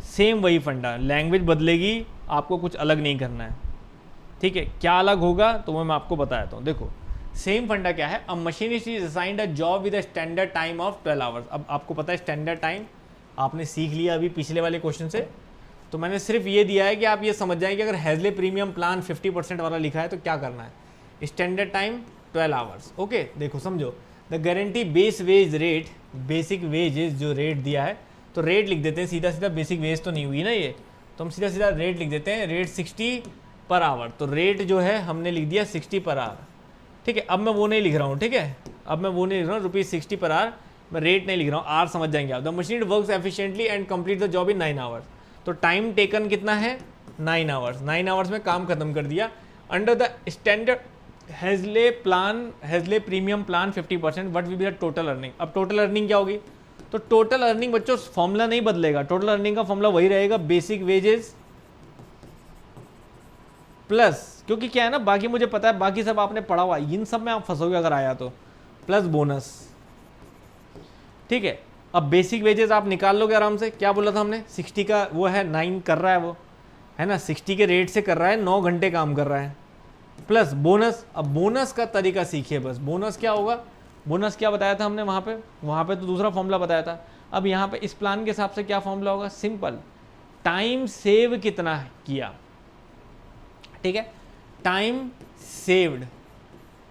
सेम वही फंडा, लैंग्वेज बदलेगी, आपको कुछ अलग नहीं करना है, ठीक है। क्या अलग होगा तो वो मैं आपको बताता हूँ। देखो सेम फंडा क्या है, a machinist is assigned a job with a standard time of 12 hours. अब आपको पता है स्टैंडर्ड टाइम आपने सीख लिया अभी पिछले वाले क्वेश्चन से, तो मैंने सिर्फ ये दिया है कि आप ये समझ जाएं कि अगर हेजले प्रीमियम प्लान 50% वाला लिखा है तो क्या करना है। Standard time 12 hours, okay. देखो समझो, the guarantee base wage rate, basic wages जो रेट दिया है, तो रेट लिख देते हैं, सीधा सीधा बेसिक वेज तो नहीं हुई ना ये, तो हम सीधा सीधा रेट लिख देते हैं, रेट 60 पर आवर। तो रेट जो है हमने लिख दिया 60 पर आवर, ठीक है। अब मैं वो नहीं लिख रहा हूँ, ठीक है, अब मैं वो नहीं लिख रहा हूँ, ₹60 पर आवर, मैं रेट नहीं लिख रहा हूँ, आर समझ जाएंगे आप। The machine works efficiently and complete the job in 9 hours. तो टाइम टेकन कितना है, 9 आवर्स, 9 आवर्स में काम खत्म कर दिया। Under the standard Hazley plan, Hazley premium plan 50%, what will be the total earning. अब टोटल अर्निंग क्या होगी, तो टोटल अर्निंग बच्चों फॉर्मूला नहीं बदलेगा, टोटल अर्निंग का फॉर्मूला वही रहेगा, बेसिक वेजेस प्लस, क्योंकि क्या है ना, बाकी मुझे पता है, बाकी सब आपने पढ़ा हुआ है, इन सब में आप फंसोगे अगर आया तो, प्लस बोनस, ठीक है। अब बेसिक वेजेस आप निकाल लोगे आराम से। क्या बोला था हमने, 60 का वो है 9 कर रहा है वो, है ना, 60 के रेट से कर रहा है, 9 घंटे काम कर रहा है, प्लस बोनस। अब बोनस का तरीका सीखिए बस। बोनस क्या होगा, बोनस क्या बताया था हमने वहाँ पे तो दूसरा फॉर्मूला बताया था। अब यहाँ पे इस प्लान के हिसाब से क्या फॉर्मूला होगा, सिंपल, टाइम सेव कितना किया, ठीक है, टाइम सेव्ड।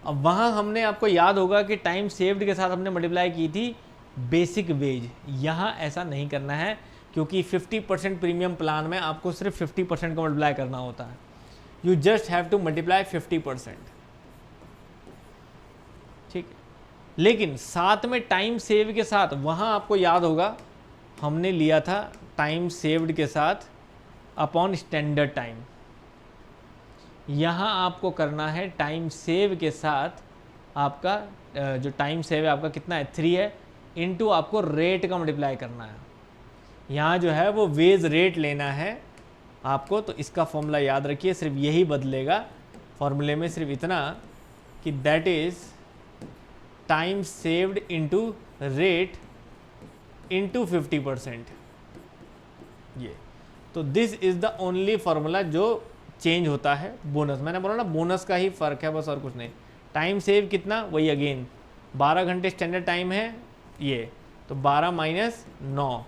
अब वहाँ हमने, आपको याद होगा कि टाइम सेव्ड के साथ हमने मल्टीप्लाई की थी बेसिक वेज। यहाँ ऐसा नहीं करना है, क्योंकि 50% प्रीमियम प्लान में आपको सिर्फ 50% का मल्टीप्लाई करना होता है। You just have to multiply 50%, ठीक है। लेकिन साथ में टाइम सेव के साथ, वहाँ आपको याद होगा हमने लिया था टाइम सेव्ड के साथ अपॉन स्टैंडर्ड टाइम। यहाँ आपको करना है टाइम सेव के साथ आपका जो टाइम सेव है आपका कितना है, 3 है, इनटू आपको रेट का मल्टीप्लाई करना है। यहाँ जो है वो वेज रेट लेना है आपको। तो इसका फॉर्मूला याद रखिए, सिर्फ यही बदलेगा फॉर्मूले में, सिर्फ इतना कि that is time saved into rate into 50%। ये तो this is the only formula जो चेंज होता है। बोनस, मैंने बोला ना, बोनस का ही फ़र्क है बस, और कुछ नहीं। टाइम सेव कितना, वही अगेन 12 घंटे स्टैंडर्ड टाइम है ये, तो 12 माइनस 9,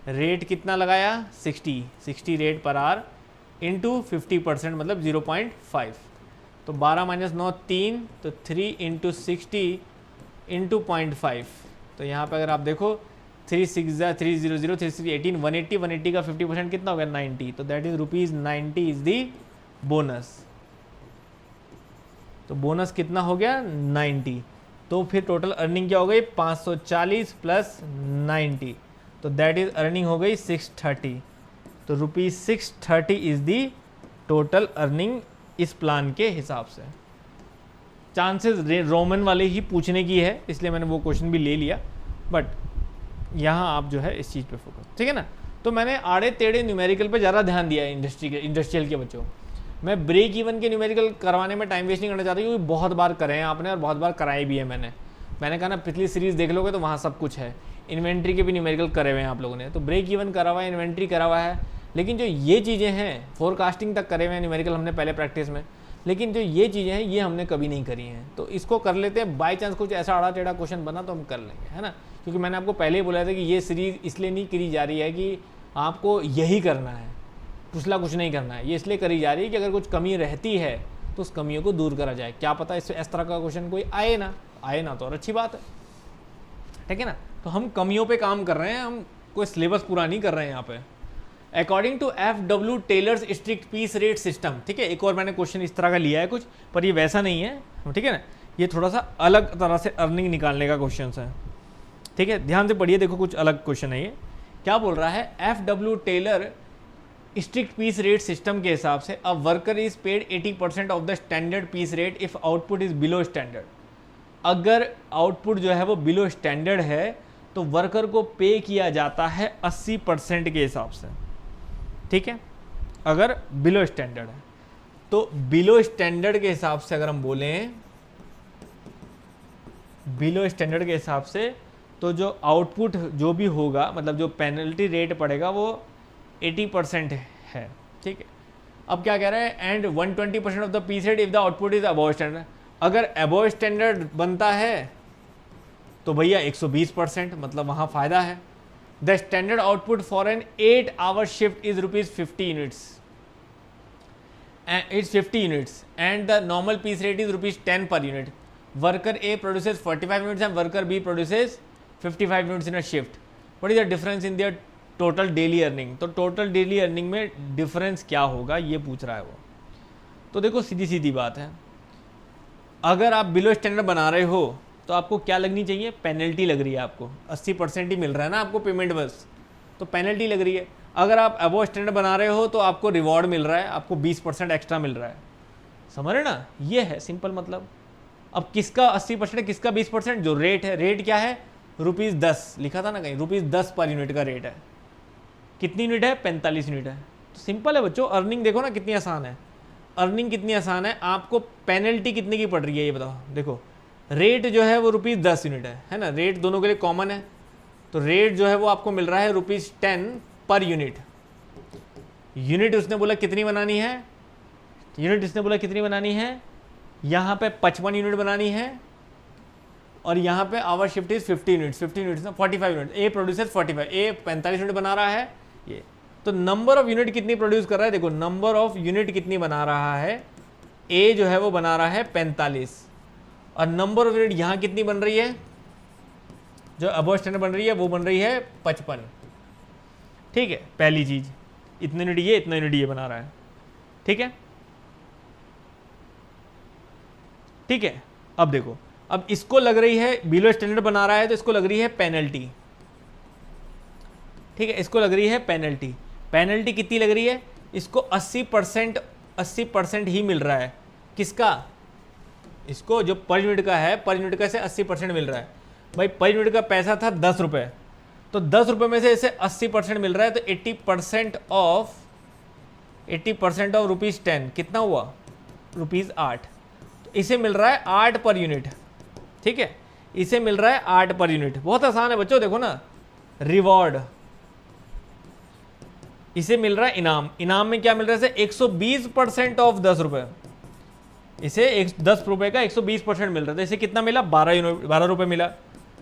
रेट कितना लगाया 60 रेट पर आवर इंटू 50% मतलब 0.5। तो 12 माइनस 9 3, तो 3 इंटू 60 इंटू 0.5। तो यहाँ पे अगर आप देखो 3 6 300 3 6 18 180, 180 का 50% कितना हो गया 90। तो that is ₹90 is the bonus. तो बोनस कितना हो गया 90। तो फिर टोटल अर्निंग क्या हो गई 540 प्लस 90, तो दैट इज अर्निंग हो गई 630। तो ₹630 इज दी टोटल अर्निंग इस प्लान के हिसाब से। चांसेस रोमन वाले ही पूछने की है, इसलिए मैंने वो क्वेश्चन भी ले लिया, बट यहाँ आप जो है इस चीज़ पे फोकस, ठीक है ना। तो मैंने आड़े टेढ़े न्यूमेरिकल पे ज़्यादा ध्यान दिया है इंडस्ट्रियल के बच्चों। मैं ब्रेक इवन के न्यूमेरिकल करवाने में टाइम वेस्ट नहीं करना चाहता, क्योंकि बहुत बार करे हैं आपने और बहुत बार कराए भी है मैंने कहा ना, पिछली सीरीज़ देख लोगे तो वहाँ सब कुछ है। इन्वेंट्री के भी न्यूमेरिकल करे हुए हैं आप लोगों ने, तो ब्रेक इवन करा हुआ है, इन्वेंट्री करा हुआ है, लेकिन जो ये चीज़ें हैं फोरकास्टिंग तक करे हुए हैं न्यूमेरिकल हमने पहले प्रैक्टिस में, लेकिन जो ये चीज़ें हैं ये हमने कभी नहीं करी हैं। तो इसको कर लेते हैं, बाई चांस कुछ ऐसा आड़ा टेढ़ा क्वेश्चन बना तो हम कर लेंगे, है ना। क्योंकि मैंने आपको पहले ही बोला था कि ये सीरीज़ इसलिए नहीं करी जा रही है कि आपको यही करना है, पिछला कुछ नहीं करना है। ये इसलिए करी जा रही है कि अगर कुछ कमी रहती है तो उस कमियों को दूर करा जाए। क्या पता इससे इस तरह का क्वेश्चन कोई आए ना तो और अच्छी बात है, ठीक है ना। तो हम कमियों पे काम कर रहे हैं, हम कोई सिलेबस पूरा नहीं कर रहे हैं यहाँ पे। According to FW Taylor's strict piece rate system, ठीक है। एक और मैंने क्वेश्चन इस तरह का लिया है कुछ, पर ये वैसा नहीं है, ठीक है ना। ये थोड़ा सा अलग तरह से अर्निंग निकालने का क्वेश्चन है, ठीक है। ध्यान से पढ़िए, देखो कुछ अलग क्वेश्चन है ये। क्या बोल रहा है, FW Taylor strict piece rate system के हिसाब से a worker is paid 80% of the standard piece rate if output is below standard. अगर आउटपुट जो है वो बिलो स्टैंडर्ड है तो वर्कर को पे किया जाता है 80% के हिसाब से, ठीक है। अगर बिलो स्टैंडर्ड है तो बिलो स्टैंडर्ड के हिसाब से अगर हम बोलें, बिलो स्टैंडर्ड के हिसाब से, तो जो आउटपुट जो भी होगा, मतलब जो पेनल्टी रेट पड़ेगा वो 80% है, ठीक है। अब क्या कह रहा है, and 120% of the piece rate if the output is above standard. अगर अबव स्टैंडर्ड बनता है तो भैया 120%, मतलब वहाँ फ़ायदा है। The standard output for an 8 hour shift is ₹50 units, it's 50 units and the normal piece rate is ₹10 per unit. Worker A produces 45 units and worker B produces 55 units in a shift. What is the difference in their total daily earning. तो टोटल डेली अर्निंग में डिफरेंस क्या होगा ये पूछ रहा है वो। तो देखो सीधी सीधी बात है, अगर आप बिलो स्टैंडर्ड बना रहे हो तो आपको क्या लगनी चाहिए, पेनल्टी लग रही है आपको। 80% ही मिल रहा है ना आपको पेमेंट बस, तो पेनल्टी लग रही है। अगर आप अबव स्टैंडर्ड बना रहे हो तो आपको रिवॉर्ड मिल रहा है, आपको 20% एक्स्ट्रा मिल रहा है। समझ रहे ना, ये है सिंपल मतलब। अब किसका 80% किसका 20%, जो रेट है, रेट क्या है ₹10 लिखा था ना कहीं, ₹10 पर यूनिट का रेट है। कितनी यूनिट है, 45 यूनिट है। तो सिंपल है बच्चों, अर्निंग देखो ना कितनी आसान है, अर्निंग कितनी आसान है। आपको पेनल्टी कितने की पड़ रही है ये बताओ। देखो रेट जो है वो ₹10 यूनिट है ना, रेट दोनों के लिए कॉमन है, तो रेट जो है वो आपको मिल रहा है ₹10 पर यूनिट। यूनिट उसने बोला कितनी बनानी है, यूनिट इसने बोला कितनी बनानी है, यहाँ पे 55 यूनिट बनानी है, और यहाँ पे our shift is 50 units, 50 units ना 45 unit. A producer 45, A 45 unit बना रहा है ये। तो नंबर ऑफ यूनिट कितनी प्रोड्यूस कर रहा है, देखो नंबर ऑफ यूनिट कितनी बना रहा है, ए जो है वो बना रहा है 45, और नंबर ऑफ यूनिट यहाँ कितनी बन रही है, जो अबव स्टैंडर्ड बन रही है वो बन रही है 55। ठीक है, पहली चीज इतने यूनिट ये, इतना यूनिट ये बना रहा है। ठीक है, ठीक है। अब देखो, अब इसको लग रही है बिलो स्टैंडर्ड बना रहा है तो इसको लग रही है पेनल्टी। ठीक है, इसको लग रही है पेनल्टी। पेनल्टी कितनी लग रही है, इसको 80% ही मिल रहा है। किसका, इसको जो पर यूनिट का है, पर यूनिट का से 80% मिल रहा है। भाई पर यूनिट का पैसा था 10 रुपये, तो 10 रुपये में से इसे 80% मिल रहा है, तो 80% ऑफ ₹10 कितना हुआ, ₹8। तो इसे मिल रहा है 8 पर यूनिट। ठीक है, इसे मिल रहा है 8 पर यूनिट। बहुत आसान है बच्चों, देखो ना, रिवॉर्ड, इसे मिल रहा है इनाम। इनाम में क्या मिल रहा है, 120% ऑफ 10 रुपये, इसे 10 रुपये का 120% मिल रहा है। तो इसे कितना मिला, 12 रुपये मिला,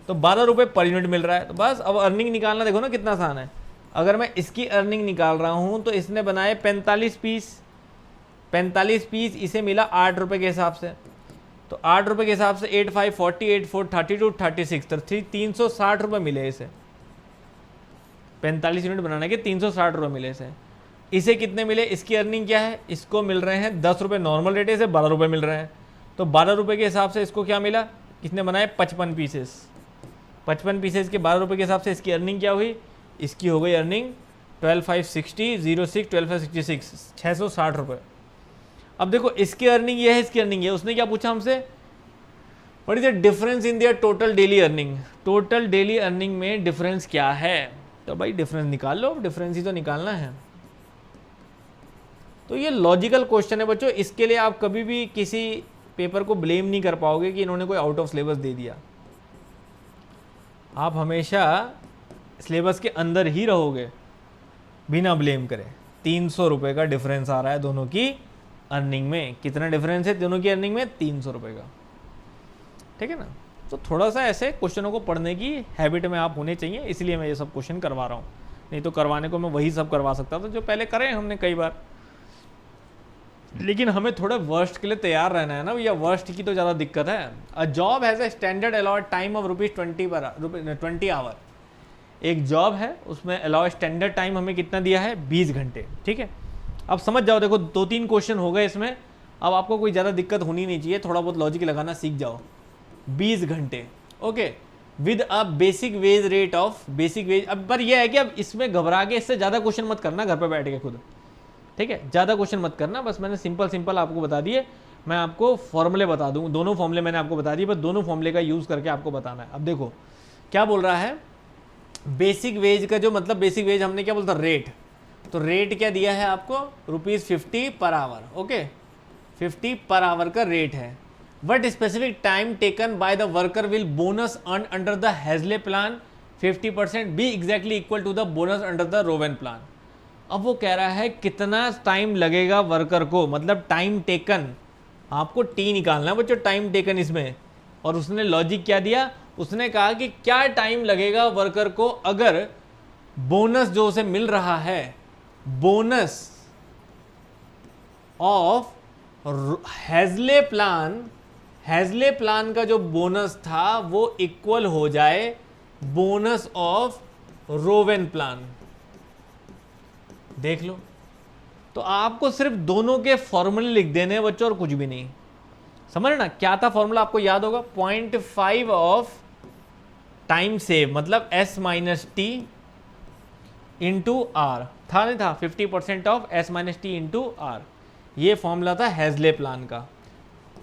तो 12 रुपये पर यूनिट मिल रहा है। तो बस अब अर्निंग निकालना देखो ना कितना आसान है। अगर मैं इसकी अर्निंग निकाल रहा हूँ तो इसने बनाए 45 पीस, इसे मिला 8 रुपये के हिसाब से। तो 8 रुपये के हिसाब से 8 5 40 8 4 32 36, तो 360 रुपये मिले इसे। 45 यूनिट बनाने के 360 रुपये मिले इसे। इसे कितने मिले, इसकी अर्निंग क्या है, इसको मिल रहे हैं 10 रुपये नॉर्मल रेट है, इसे 12 रुपये मिल रहे हैं। तो 12 रुपये के हिसाब से इसको क्या मिला, इसने बनाए 55 पीसेस। 55 पीसेस के 12 रुपये के हिसाब से इसकी अर्निंग क्या हुई, इसकी हो गई अर्निंग 12,560 06 12,566 660 रुपये। अब देखो इसकी अर्निंग ये है, इसकी अर्निंग ये है। उसने क्या पूछा हमसे, what is the difference in their total daily earning, total daily earning में डिफरेंस क्या है। तो भाई डिफरेंस निकाल लो, डिफरेंस ही तो निकालना है। तो ये लॉजिकल क्वेश्चन है बच्चों, इसके लिए आप कभी भी किसी पेपर को ब्लेम नहीं कर पाओगे कि इन्होंने कोई आउट ऑफ सिलेबस दे दिया। आप हमेशा सिलेबस के अंदर ही रहोगे बिना ब्लेम करे। 300 रुपये का डिफरेंस आ रहा है दोनों की अर्निंग में। कितना डिफरेंस है दोनों की अर्निंग में, 300 रुपये का। ठीक है ना, तो थोड़ा सा ऐसे क्वेश्चनों को पढ़ने की हैबिट में आप होने चाहिए, इसलिए मैं ये सब क्वेश्चन करवा रहा हूँ। नहीं तो करवाने को मैं वही सब करवा सकता था जो पहले करे हमने कई बार। लेकिन हमें थोड़ा वर्स्ट के लिए तैयार रहना है ना भैया, वर्स्ट की तो ज़्यादा दिक्कत है। A job has a standard allowed time of ₹20 hour. एक जॉब है, उसमें अलाउ स्टैंडर्ड टाइम हमें कितना दिया है, 20 घंटे। ठीक है, अब समझ जाओ, देखो 2-3 क्वेश्चन हो गए इसमें। अब आपको कोई ज़्यादा दिक्कत होनी नहीं चाहिए, थोड़ा बहुत लॉजिक लगाना सीख जाओ। 20 घंटे, okay, with a basic wage rate of basic veg. अब पर यह है कि अब इसमें घबरा के इससे ज़्यादा क्वेश्चन मत करना घर पर बैठ के खुद। ठीक है, ज़्यादा क्वेश्चन मत करना, बस मैंने सिंपल आपको बता दिए। मैं आपको फॉर्मूले बता दूँ, दोनों फॉर्मूले मैंने आपको बता दिए, बस दोनों फॉर्मूले का यूज़ करके आपको बताना है। अब देखो क्या बोल रहा है, बेसिक वेज का जो मतलब बेसिक वेज हमने क्या बोलता, रेट। तो रेट क्या दिया है आपको, ₹50 per hour. Okay, 50 per hour का रेट है। What specific time taken by the worker will bonus earn under the हैजले plan 50% be exactly equal to the bonus under the Rowan plan. अब वो कह रहा है कितना टाइम लगेगा वर्कर को, मतलब टाइम टेकन, आपको टी निकालना है बच्चों, टाइम टेकन इसमें। और उसने लॉजिक क्या दिया, उसने कहा कि क्या टाइम लगेगा वर्कर को अगर बोनस जो उसे मिल रहा है, बोनस ऑफ हैजले प्लान का जो बोनस था वो इक्वल हो जाए बोनस ऑफ रोवेन प्लान। देख लो, तो आपको सिर्फ दोनों के फॉर्मूले लिख देने हैं बच्चों, और कुछ भी नहीं। समझ ना क्या था फॉर्मूला, आपको याद होगा, 0.5 ऑफ टाइम सेव, मतलब S minus T into R था, नहीं था, 50% of S minus T into R. ये फॉर्मूला था हैजले प्लान का।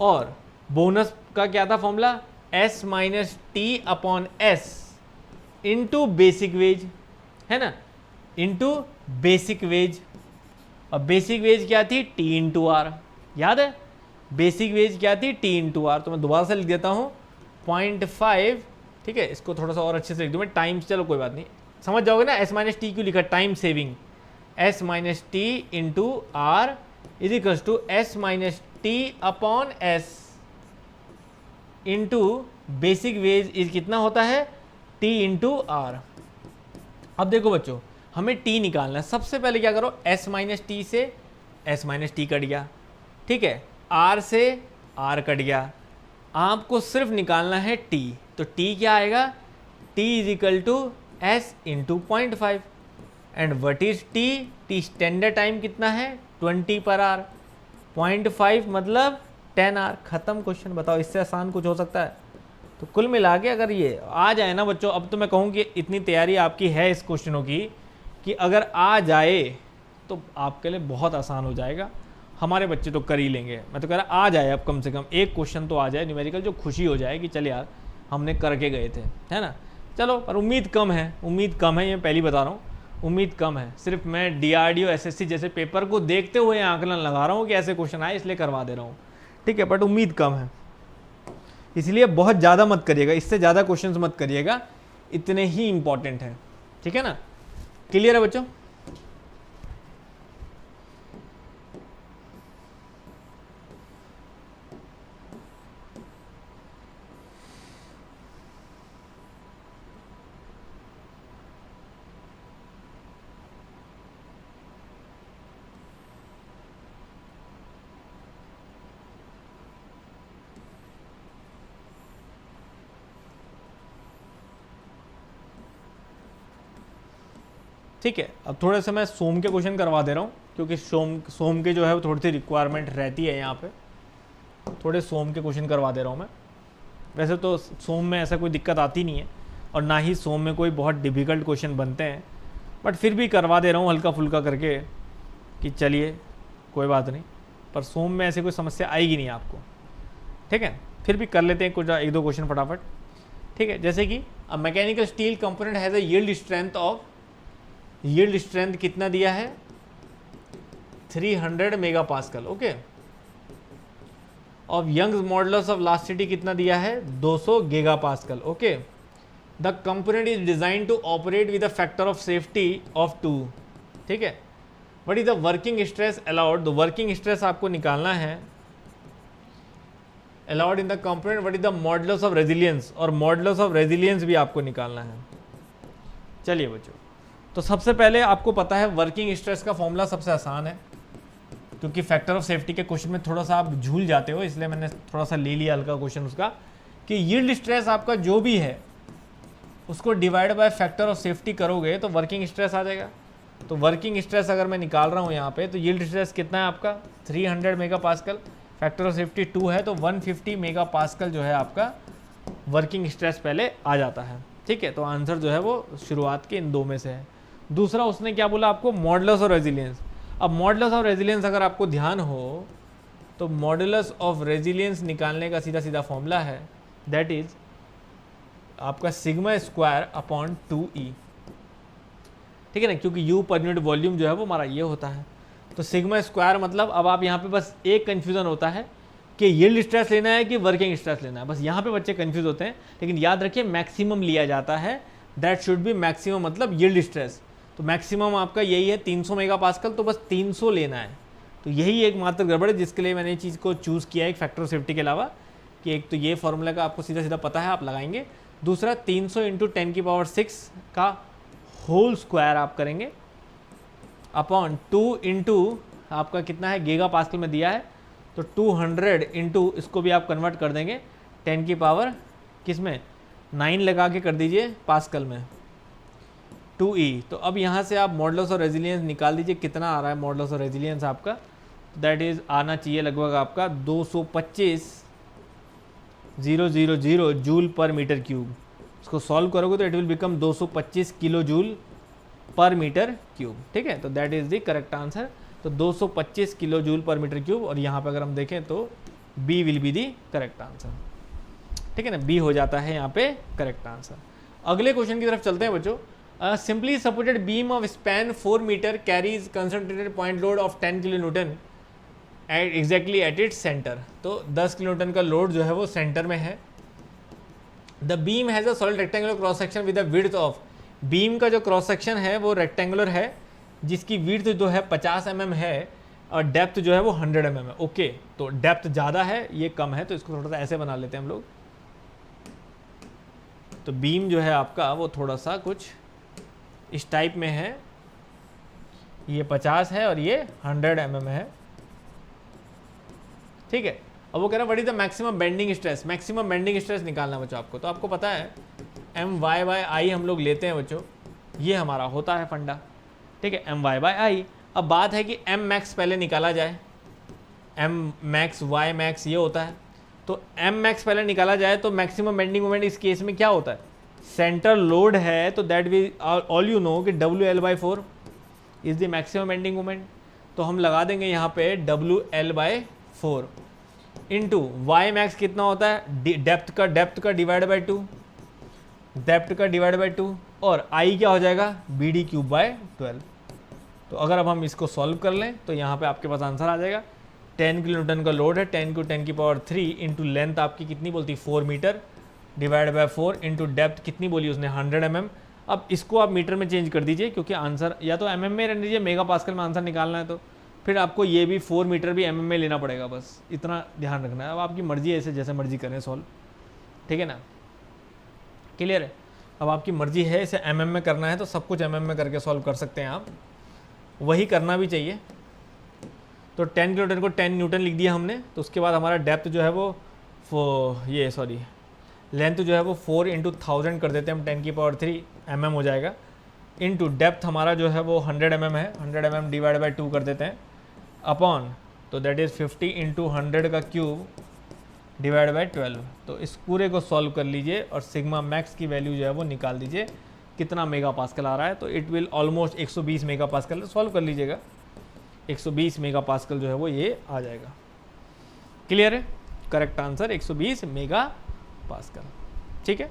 और बोनस का क्या था formula, S minus T upon S into basic wage, है ना, इंटू बेसिक वेज। और बेसिक वेज क्या थी, T इंटू आर। याद है बेसिक वेज क्या थी, T इंटू आर। तो मैं दोबारा से लिख देता हूँ, 0.5 ठीक है, इसको थोड़ा सा और अच्छे से लिख दूँ मैं, टाइम, चलो कोई बात नहीं, समझ जाओगे ना। एस माइनस टी क्यों लिखा, time saving, S minus T into R is equals to S minus T upon S into basic wage is कितना होता है, टी इंटू आर। अब देखो बच्चों, हमें टी निकालना है। सबसे पहले क्या करो, एस माइनस टी से एस माइनस टी कट गया, ठीक है, आर से आर कट गया, आपको सिर्फ निकालना है टी। तो टी क्या आएगा, T is equal to S into 0.5 and what is T, T standard time कितना है 20 पर आर, 0.5 मतलब 10 आर। खत्म क्वेश्चन, बताओ इससे आसान कुछ हो सकता है। तो कुल मिला के अगर ये आ जाए ना बच्चों, अब तो मैं कहूँ कि इतनी तैयारी आपकी है इस क्वेश्चनों की कि अगर आ जाए तो आपके लिए बहुत आसान हो जाएगा। हमारे बच्चे तो कर ही लेंगे, मैं तो कह रहा आ जाए, अब कम से कम एक क्वेश्चन तो आ जाए न्यूमेरिकल, जो खुशी हो जाए कि चल यार हमने करके गए थे, है ना। चलो, पर उम्मीद कम है, उम्मीद कम है, ये पहली बता रहा हूँ, उम्मीद कम है। सिर्फ मैं DRDO SSC जैसे पेपर को देखते हुए आंकलन लगा रहा हूँ कि ऐसे क्वेश्चन आए, इसलिए करवा दे रहा हूँ, ठीक है, बट उम्मीद कम है, इसलिए बहुत ज़्यादा मत करिएगा, इससे ज़्यादा क्वेश्चंस मत करिएगा, इतने ही इंपॉर्टेंट है, ठीक है ना। क्लियर है बच्चों। ठीक है, अब थोड़े से मैं सोम के क्वेश्चन करवा दे रहा हूँ, क्योंकि सोम के जो है वो थोड़ी सी रिक्वायरमेंट रहती है यहाँ पे, थोड़े सोम के क्वेश्चन करवा दे रहा हूँ मैं। वैसे तो सोम में ऐसा कोई दिक्कत आती नहीं है, और ना ही सोम में कोई बहुत डिफ़िकल्ट क्वेश्चन बनते हैं, बट फिर भी करवा दे रहा हूँ हल्का फुल्का करके कि चलिए कोई बात नहीं, पर सोम में ऐसे कोई समस्या आएगी नहीं आपको, ठीक है। फिर भी कर लेते हैं कुछ एक दो क्वेश्चन फटाफट, ठीक है। जैसे कि a mechanical steel component has a yield strength of, yield strength कितना दिया है 300 mega pascal, okay. Of Young's modulus of elasticity कितना दिया है 200 giga pascal, okay. The component is design to operate with a factor of safety of 2, ठीक है। What is the working stress allowed, the working stress आपको निकालना है allowed in the component, what is the modulus of resilience, और मॉडुलस ऑफ रेजिलियंस भी आपको निकालना है। चलिए बच्चों, तो सबसे पहले आपको पता है वर्किंग स्ट्रेस का फॉर्मूला सबसे आसान है, क्योंकि फैक्टर ऑफ सेफ्टी के क्वेश्चन में थोड़ा सा आप झूल जाते हो, इसलिए मैंने थोड़ा सा ले लिया हल्का क्वेश्चन उसका, कि यील्ड स्ट्रेस आपका जो भी है उसको divide by factor of safety करोगे तो वर्किंग स्ट्रेस आ जाएगा। तो वर्किंग स्ट्रेस अगर मैं निकाल रहा हूँ यहाँ पे, तो यील्ड स्ट्रेस कितना है आपका 300 mega pascal, factor of safety 2 है, तो 150 मेगा पास्कल जो है आपका वर्किंग स्ट्रेस पहले आ जाता है, ठीक है। तो आंसर जो है वो शुरुआत के इन दो में से है। दूसरा उसने क्या बोला आपको, मॉडुलस ऑफ रेजिलियंस। अब मॉडुलस ऑफ रेजिलियंस अगर आपको ध्यान हो तो मॉडुलस ऑफ रेजिलियंस निकालने का सीधा सीधा फॉर्मूला है, दैट इज आपका सिग्मा स्क्वायर अपॉन 2E, ठीक है ना, क्योंकि U पर यूनिट वॉल्यूम जो है वो हमारा ये होता है। तो सिग्मा स्क्वायर मतलब, अब आप यहाँ पे बस एक कन्फ्यूज़न होता है कि यील्ड स्ट्रेस लेना है कि वर्किंग स्ट्रेस लेना है, बस यहाँ पे बच्चे कंफ्यूज होते हैं। लेकिन याद रखिए मैक्सिमम लिया जाता है, दैट शुड बी मैक्सिमम, मतलब यील्ड स्ट्रेस। तो मैक्सिमम आपका यही है 300 मेगा पास्कल, तो बस 300 लेना है। तो यही एक मात्र गड़बड़ है जिसके लिए मैंने ये चीज़ को चूज़ किया है एक फैक्टर ऑफ सेफ्टी के अलावा, कि एक तो ये फॉर्मूला का आपको सीधा सीधा पता है, आप लगाएंगे। दूसरा 300 इंटू 10⁶ का होल स्क्वायर आप करेंगे अपॉन 2 इंटू आपका कितना है गीगा पास्कल में दिया है, तो 200 इंटू इसको भी आप कन्वर्ट कर देंगे 10⁻, किस में 9 लगा के कर दीजिए पास्कल में 2E। तो अब यहाँ से आप मॉडुलस ऑफ रेजिलियंस निकाल दीजिए, कितना आ रहा है मॉडुलस ऑफ रेजिलियंस आपका, दैट इज आना चाहिए लगभग आपका 225,000 जूल पर मीटर क्यूब। इसको सॉल्व करोगे तो it will become 225 kilo joule per metre cube, ठीक है। तो that is the correct answer. तो 225 kilo joule per metre cube, और यहाँ पे अगर हम देखें तो B will be the correct answer, ठीक है ना, बी हो जाता है यहाँ पे करेक्ट आंसर। अगले क्वेश्चन की तरफ चलते हैं बच्चों। Simply supported beam of span 4 metre carries concentrated point load of 10 kilo newton exactly at its centre. तो 10 किलो न्यूटन का लोड जो है वो सेंटर में है, the beam has a solid rectangular cross section with the width of, beam का जो क्रॉस सेक्शन है वो रेक्टेंगुलर है जिसकी विड्थ जो है 50 mm है और डेप्थ जो है वो 100 mm है। ओके, तो डेप्थ ज़्यादा है, ये कम है, तो इसको थोड़ा सा ऐसे बना लेते हैं हम लोग। तो बीम जो है आपका वो थोड़ा सा कुछ इस टाइप में है, ये 50 है और ये 100 mm है, ठीक है। अब वो कह रहा है what is the maximum bending stress, maximum bending stress निकालना बच्चों आपको। तो आपको पता है My/I हम लोग लेते हैं बच्चों, ये हमारा होता है फंडा, ठीक है, My/I। अब बात है कि Mmax पहले निकाला जाए, Mmax Ymax ये होता है, तो Mmax पहले निकाला जाए तो मैक्सिमम बेंडिंग मोमेंट इस केस में क्या होता है, सेंटर लोड है तो that we all you know कि WL/4 is the maximum bending moment. तो हम लगा देंगे यहाँ पे WL/4 इंटू Ymax कितना होता है, डेप्थ का डिवाइड बाई 2, डेप्थ का डिवाइड बाई 2, और I क्या हो जाएगा BD³/12। तो अगर अब हम इसको सॉल्व कर लें तो यहाँ पे आपके पास आंसर आ जाएगा। 10 किलोन्यूटन का लोड है, 10 × 10⁻³ इंटू लेंथ आपकी कितनी बोलती 4 metre divide by 4 into depth कितनी बोली उसने 100 mm। अब इसको आप मीटर में चेंज कर दीजिए क्योंकि आंसर या तो mm में रहने दीजिए, मेगा पास्कल में आंसर निकालना है तो फिर आपको ये भी 4 मीटर भी mm में लेना पड़ेगा, बस इतना ध्यान रखना है। अब आपकी मर्जी है, ऐसे जैसे मर्जी करें सॉल्व, ठीक है ना, क्लियर है। अब आपकी मर्जी है इसे mm में करना है तो सब कुछ mm में करके सॉल्व कर सकते हैं आप, वही करना भी चाहिए। तो 10 किलोन्यूटन को 10 न्यूटन लिख दिया हमने, तो उसके बाद हमारा डेप्थ जो है वो लेंथ जो है वो 4 × 1000 कर देते हैं हम, 10⁻³ mm हो जाएगा, इंटू डेप्थ हमारा जो है वो 100 mm है, 100 mm डिवाइड बाई 2 कर देते हैं अपॉन, तो दैट इज़ 50 × 100 का क्यूब डिवाइड बाई 12। तो इस पूरे को सॉल्व कर लीजिए और सिग्मा मैक्स की वैल्यू जो है वो निकाल दीजिए कितना मेगा पास्कल आ रहा है। तो it will almost 120 mega pascal, solve कर लीजिएगा, 120 मेगा पास्कल जो है वो ये आ जाएगा। क्लियर है, करेक्ट आंसर 120 मेगा पास्कल, ठीक है।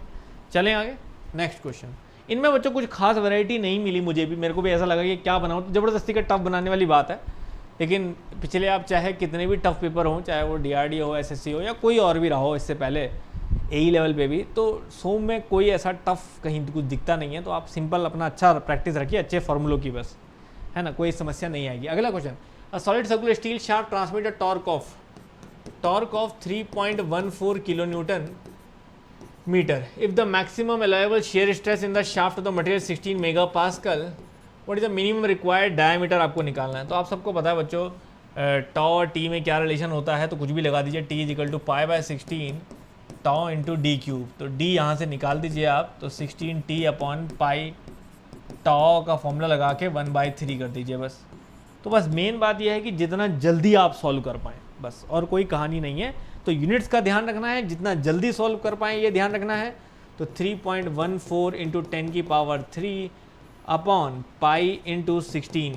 चलें आगे, नेक्स्ट क्वेश्चन। इनमें बच्चों कुछ खास वैरायटी नहीं मिली मुझे भी, मेरे को भी ऐसा लगा कि क्या बनाऊँ, तो ज़बरदस्ती का टफ बनाने वाली बात है। लेकिन पिछले आप चाहे कितने भी टफ पेपर हों, चाहे वो DRD हो, SSC हो या कोई और भी रहा हो इससे पहले AE लेवल पे भी, तो सोम में कोई ऐसा टफ कहीं कुछ दिखता नहीं है। तो आप सिंपल अपना अच्छा प्रैक्टिस रखिए अच्छे फॉर्मूलों की, बस है ना, कोई समस्या नहीं आएगी। अगला question, a solid circular steel shaft transmit a torque of 3.14 kilo newton metre if the maximum allowable shear stress in the shaft of the material 16 megapascal, what is the minimum required diameter आपको निकालना है। तो आप सबको पता है बच्चों टॉ और टी में क्या रिलेशन होता है, तो कुछ भी लगा दीजिए, T = π/16 टॉ इंटू d³। तो d यहाँ से निकाल दीजिए आप, तो 16T/π टॉ का फॉर्मूला लगा के 1/3 कर दीजिए बस। तो बस मेन बात यह है कि जितना जल्दी आप सॉल्व कर पाएँ, बस और कोई कहानी नहीं है। तो यूनिट्स का ध्यान रखना है, जितना जल्दी सॉल्व कर पाएँ ये ध्यान रखना है। तो 3.14 × 10⁻³ अपॉन पाई इंटू 16,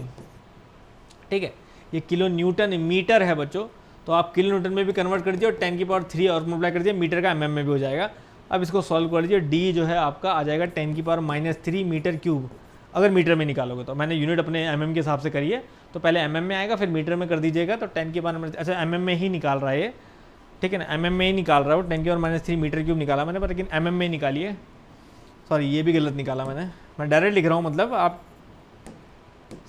ठीक है। ये किलो न्यूटन मीटर है बच्चों, तो आप किलो न्यूटन में भी कन्वर्ट कर दीजिए और 10⁻³ और मल्टीप्लाई कर दीजिए, मीटर का mm में भी हो जाएगा। अब इसको सॉल्व कर लीजिए, d जो है आपका आ जाएगा 10⁻³ मीटर क्यूब, अगर मीटर में निकालोगे तो। मैंने यूनिट अपने mm के हिसाब से करी है, तो पहले mm में आएगा फिर मीटर में कर दीजिएगा। तो 10⁻, अच्छा mm में ही निकाल रहा है ये, ठीक है ना, mm में ही निकाल रहा है वो, 10⁻³ मीटर क्यूब निकाला मैंने, पर लेकिन mm में ही निकालिए। सॉरी ये भी गलत निकाला मैं डायरेक्ट लिख रहा हूँ, मतलब आप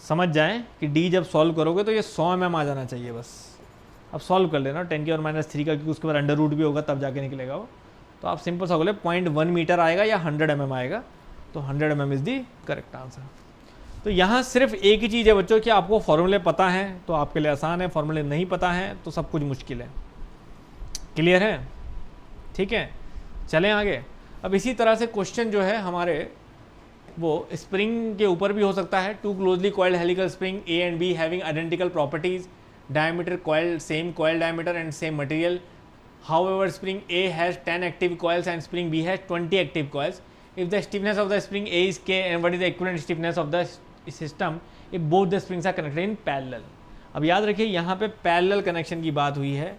समझ जाएं कि d जब सॉल्व करोगे तो ये 100 mm आ जाना चाहिए बस। अब सॉल्व कर लेना 10⁻³ का, क्योंकि उसके बाद अंडर रूट भी होगा तब जाके निकलेगा वो। तो आप सिंपल सा बोले 0.1 मीटर आएगा या 100 mm आएगा, तो 100 mm is the correct answer. तो यहाँ सिर्फ एक ही चीज़ है बच्चों कि आपको फॉर्मूले पता हैं तो आपके लिए आसान है, फॉर्मूले नहीं पता हैं तो सब कुछ मुश्किल है। क्लियर है, ठीक है। चलें आगे। अब इसी तरह से क्वेश्चन जो है हमारे वो स्प्रिंग के ऊपर भी हो सकता है। 2 closely coiled helical spring A and B having identical properties, diameter coil same coil diameter and same material. However spring A has 10 active coils and spring B has 20 active coils. If the stiffness of the spring A is K, and what is the equivalent stiffness of the system if both the springs are connected in parallel? अब याद रखिए यहाँ पे पैरेलल कनेक्शन की बात हुई है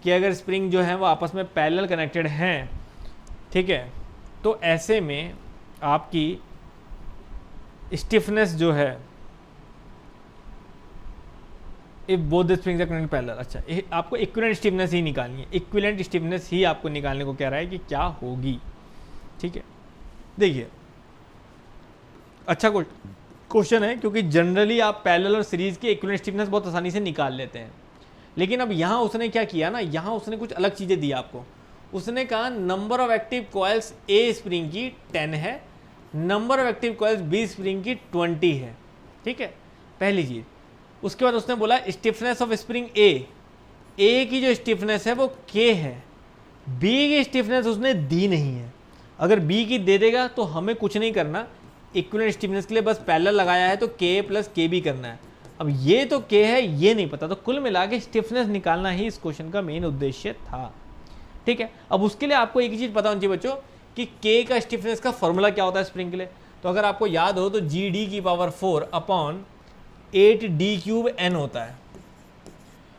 कि अगर स्प्रिंग जो है वो आपस में पैरेलल कनेक्टेड हैं, ठीक है, तो ऐसे में आपकी स्टिफनेस जो है if both the springs are connected parallel, अच्छा आपको इक्विवेलेंट स्टिफनेस ही निकालनी है, इक्विवेलेंट स्टिफनेस ही आपको निकालने को कह रहा है कि क्या होगी। ठीक है, देखिए अच्छा क्वेश्चन है, क्योंकि जनरली आप पैरेलल और सीरीज की इक्विवेलेंट स्टिफनेस बहुत आसानी से निकाल लेते हैं, लेकिन अब यहाँ उसने क्या किया ना, यहाँ उसने कुछ अलग चीज़ें दी आपको। उसने कहा number of active coils A spring की 10 है, number of active coils B spring की 20 है, ठीक है, पहली चीज़। उसके बाद उसने बोला स्टिफनेस ऑफ स्प्रिंग ए की जो स्टिफनेस है वो के है, बी की स्टिफनेस उसने दी नहीं है। अगर बी की दे देगा तो हमें कुछ नहीं करना, इक्विवेलेंट स्टिफनेस के लिए बस पैरेलल लगाया है तो के प्लस के बी करना है। अब ये तो के है, ये नहीं पता, तो कुल मिला के स्टिफनेस निकालना ही इस क्वेश्चन का मेन उद्देश्य था, ठीक है। अब उसके लिए आपको एक ही चीज़ पता होनी चाहिए बच्चों कि के का स्टिफनेस का फॉर्मूला क्या होता है स्प्रिंग के लिए। तो अगर आपको याद हो तो जी डी की पावर 4 अपॉन 8d³ n होता है।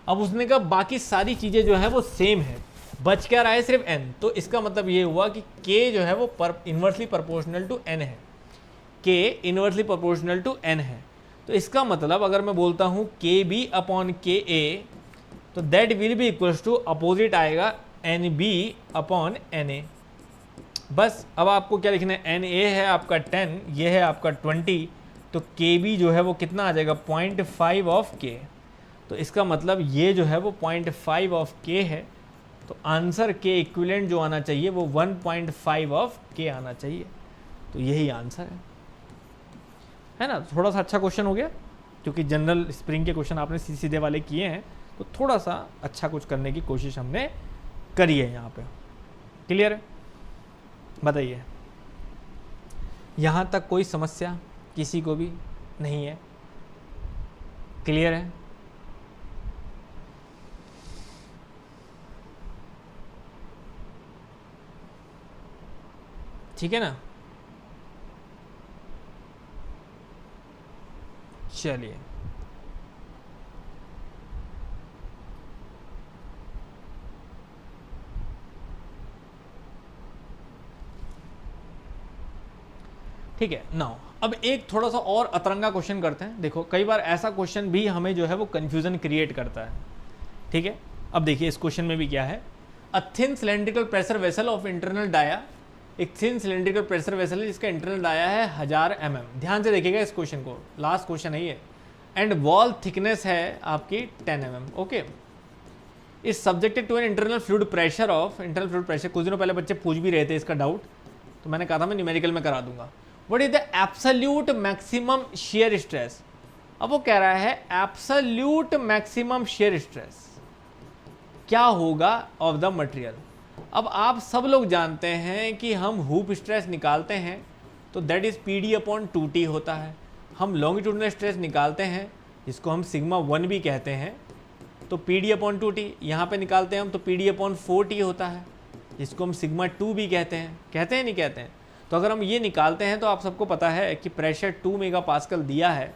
अब उसने कहा बाकी सारी चीज़ें जो है वो सेम है, बच क्या रहा है सिर्फ n, तो इसका मतलब ये हुआ कि k जो है वो इन्वर्सली प्रोपोर्शनल टू n है, k inversely proportional to n है। तो इसका मतलब अगर मैं बोलता हूँ के बी अपॉन के ए, तो that will be equals to opposite आएगा n b upon n a. बस अब आपको क्या लिखना है, एन ए है आपका 10, ये है आपका 20, तो के बी जो है वो कितना आ जाएगा 0.5 ऑफ के। तो इसका मतलब ये जो है वो 0.5 ऑफ के है, तो आंसर के इक्विवेलेंट जो आना चाहिए वो 1.5 ऑफ के आना चाहिए। तो यही आंसर है ना। थोड़ा सा अच्छा क्वेश्चन हो गया, क्योंकि जनरल स्प्रिंग के क्वेश्चन आपने सीधे वाले किए हैं, तो थोड़ा सा अच्छा कुछ करने की कोशिश हमने करी है यहाँ पे। क्लियर है, बताइए यहाँ तक कोई समस्या किसी को भी नहीं है? क्लियर है? ठीक है ना, चलिए ठीक है। नाउ अब एक थोड़ा सा और अतरंगा क्वेश्चन करते हैं। देखो कई बार ऐसा क्वेश्चन भी हमें जो है वो कंफ्यूजन क्रिएट करता है, ठीक है। अब देखिए इस क्वेश्चन में भी क्या है, a thin cylindrical pressure vessel of internal dia, एक थिन सिलेंड्रिकल प्रेशर वेसल है जिसका इंटरनल डाया है 1000 mm। ध्यान से देखिएगा इस क्वेश्चन को, लास्ट क्वेश्चन है ये। एंड वॉल थिकनेस है आपकी 10 mm, okay. Is subjected to an internal fluid pressure of, internal fluid pressure कुछ दिनों पहले बच्चे पूछ भी रहे थे इसका डाउट, तो मैंने कहा था मैं न्यूमेरिकल में करा दूंगा। What is the absolute maximum shear stress. अब वो कह रहा है एब्सोल्यूट मैक्सिमम शियर स्ट्रेस क्या होगा ऑफ द मटेरियल। अब आप सब लोग जानते हैं कि हम हुप स्ट्रेस निकालते हैं तो that is P D upon 2t होता है। हम लॉन्गिट्यूडनल स्ट्रेस निकालते हैं जिसको हम सिग्मा 1 भी कहते हैं, तो पी डी अपॉन 2t। यहाँ पर निकालते हैं हम तो पी डी अपॉन 4t होता है, जिसको हम सिग्मा 2 भी कहते हैं नहीं कहते हैं। तो अगर हम ये निकालते हैं तो आप सबको पता है कि प्रेशर 2 मेगापास्कल दिया है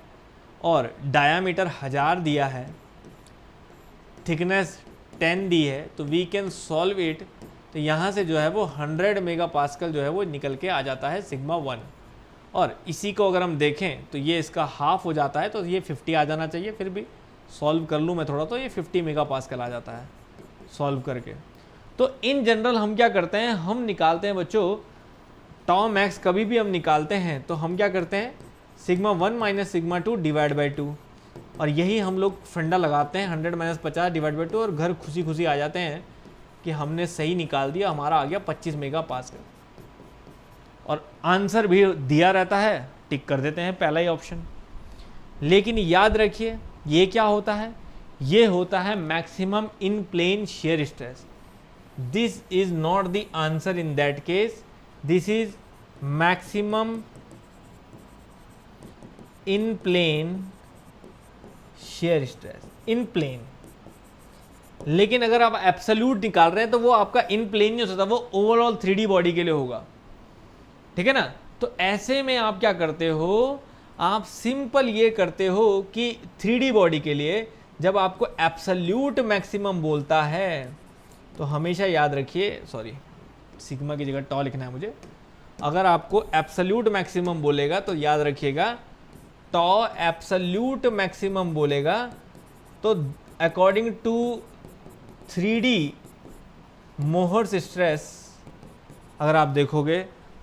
और डायामीटर 1000 दिया है, थिकनेस 10 दी है, तो वी कैन सॉल्व इट। तो यहाँ से जो है वो 100 मेगापास्कल जो है वो निकल के आ जाता है सिग्मा 1। और इसी को अगर हम देखें तो ये इसका हाफ हो जाता है, तो ये 50 आ जाना चाहिए। फिर भी सॉल्व कर लूँ मैं थोड़ा, तो ये 50 मेगापास्कल आ जाता है सॉल्व करके। तो इन जनरल हम क्या करते हैं, हम निकालते हैं बच्चों टॉ मैक्स। कभी भी हम निकालते हैं तो हम क्या करते हैं, sigma 1 minus sigma 2 divide by 2, और यही हम लोग फंडा लगाते हैं 100 माइनस 50 डिवाइड बाई 2, और घर खुशी खुशी आ जाते हैं कि हमने सही निकाल दिया, हमारा आ गया 25 मेगापास्कल। और आंसर भी दिया रहता है, टिक कर देते हैं पहला ही ऑप्शन। लेकिन याद रखिए ये क्या होता है, ये होता है maximum in plane shear stress. This is not the answer in that case, this is maximum in plane shear stress, in plane. लेकिन अगर आप एब्सोल्यूट निकाल रहे हैं तो वो आपका इन प्लेन नहीं हो सकता, वो ओवरऑल 3D बॉडी के लिए होगा, ठीक है ना। तो ऐसे में आप क्या करते हो, आप सिंपल ये करते हो कि 3D बॉडी के लिए जब आपको एब्सोल्यूट मैक्सिमम बोलता है तो हमेशा याद रखिए, सॉरी सिग्मा की जगह टॉ लिखना है मुझे। अगर आपको एब्सोल्यूट मैक्सिमम बोलेगा तो याद रखिएगा टॉ एब्सोल्यूट मैक्सिमम बोलेगा तो according to 3D Mohr's stress अगर आप देखोगे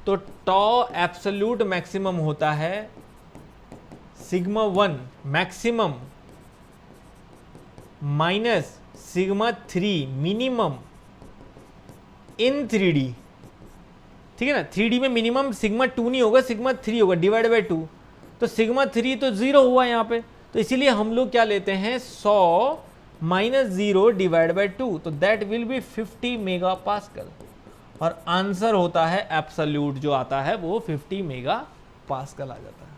तो टॉ एब्सोल्यूट मैक्सिमम होता है sigma 1 maximum minus sigma 3 minimum in 3D, ठीक है ना। 3D में मिनिमम सिग्मा 2 नहीं होगा, सिग्मा 3 होगा डिवाइड बाय 2, तो सिग्मा 3 तो 0 हुआ यहाँ पे, तो इसीलिए हम लोग क्या लेते हैं 100 माइनस 0 डिवाइड बाय 2, तो that will B 50 mega pascal, और आंसर होता है एब्सोल्यूट जो आता है वो 50 मेगा पास्कल आ जाता है।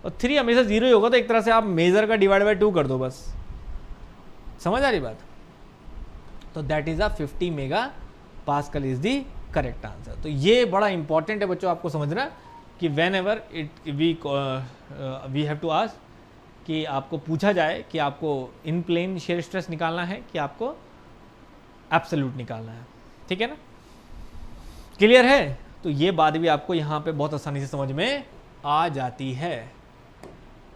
और 3 हमेशा 0 ही होगा, तो एक तरह से आप मेजर का डिवाइड बाय 2 कर दो, बस समझ आ रही बात। तो that is a 50 mega pascal is the correct answer. तो ये बड़ा इंपॉर्टेंट है बच्चों आपको समझना कि whenever it we have to ask कि आपको पूछा जाए कि आपको इन प्लेन शेयर स्ट्रेस निकालना है कि आपको एब्सोल्यूट निकालना है, ठीक है ना। क्लियर है। तो ये बात भी आपको यहाँ पे बहुत आसानी से समझ में आ जाती है।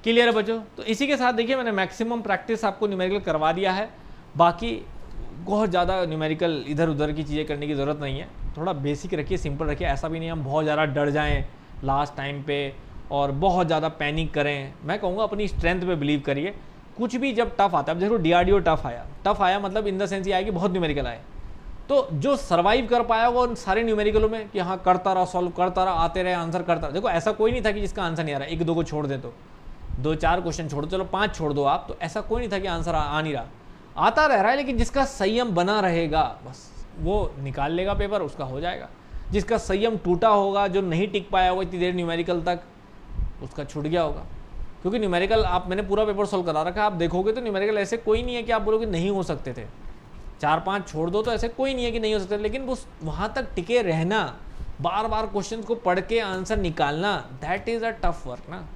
क्लियर है बच्चों। तो इसी के साथ देखिए मैंने मैक्सिमम प्रैक्टिस आपको न्यूमेरिकल करवा दिया है, बाकी बहुत ज़्यादा न्यूमेरिकल इधर उधर की चीज़ें करने की ज़रूरत नहीं है। थोड़ा बेसिक रखिए, सिंपल रखिए, ऐसा भी नहीं हम बहुत ज़्यादा डर जाएं लास्ट टाइम पे और बहुत ज़्यादा पैनिक करें। मैं कहूँगा अपनी स्ट्रेंथ पे बिलीव करिए। कुछ भी जब टफ आता है, अब देखो DRDO टफ आया मतलब इन द सेंस ये आया कि बहुत न्यूमेरिकल आए, तो जो सर्वाइव कर पाया वो उन सारे न्यूमेरिकलों में कि हाँ करता रहा, सॉल्व करता रहा, आते रहे आंसर करता रहा। देखो ऐसा कोई नहीं था कि जिसका आंसर नहीं आ रहा, 1-2 को छोड़ दे तो 2-4 क्वेश्चन छोड़ दो, चलो 5 छोड़ दो आप, तो ऐसा कोई नहीं था कि आंसर आ नहीं रहा, आता रह रहा है। लेकिन जिसका संयम बना रहेगा बस वो निकाल लेगा पेपर, उसका हो जाएगा। जिसका संयम टूटा होगा, जो नहीं टिक पाया होगा इतनी देर न्यूमेरिकल तक, उसका छूट गया होगा। क्योंकि न्यूमेरिकल आप मैंने पूरा पेपर सोल्व करा रखा है, आप देखोगे तो न्यूमेरिकल ऐसे कोई नहीं है कि आप बोलोगे नहीं हो सकते थे। 4-5 छोड़ दो तो ऐसे कोई नहीं है कि नहीं हो सकते, लेकिन वो वहाँ तक टिके रहना, बार बार क्वेश्चन को पढ़ के आंसर निकालना, that is a tough work ना,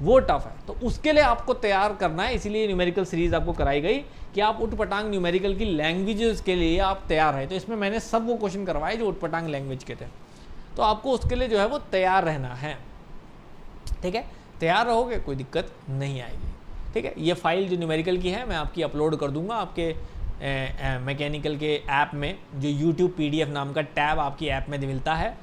वो टफ है। तो उसके लिए आपको तैयार करना है, इसीलिए न्यूमेरिकल सीरीज आपको कराई गई कि आप उटपटांग न्यूमेरिकल की लैंग्वेजेस के लिए आप तैयार रहे। तो इसमें मैंने सब वो क्वेश्चन करवाए जो उटपटांग लैंग्वेज के थे, तो आपको उसके लिए जो है वो तैयार रहना है, ठीक है। तैयार रहोगे कोई दिक्कत नहीं आएगी, ठीक है। ये फाइल जो न्यूमेरिकल की है मैं आपकी अपलोड कर दूंगा आपके मैकेनिकल के ऐप में, जो YouTube PDF नाम का टैब आपकी ऐप में मिलता है,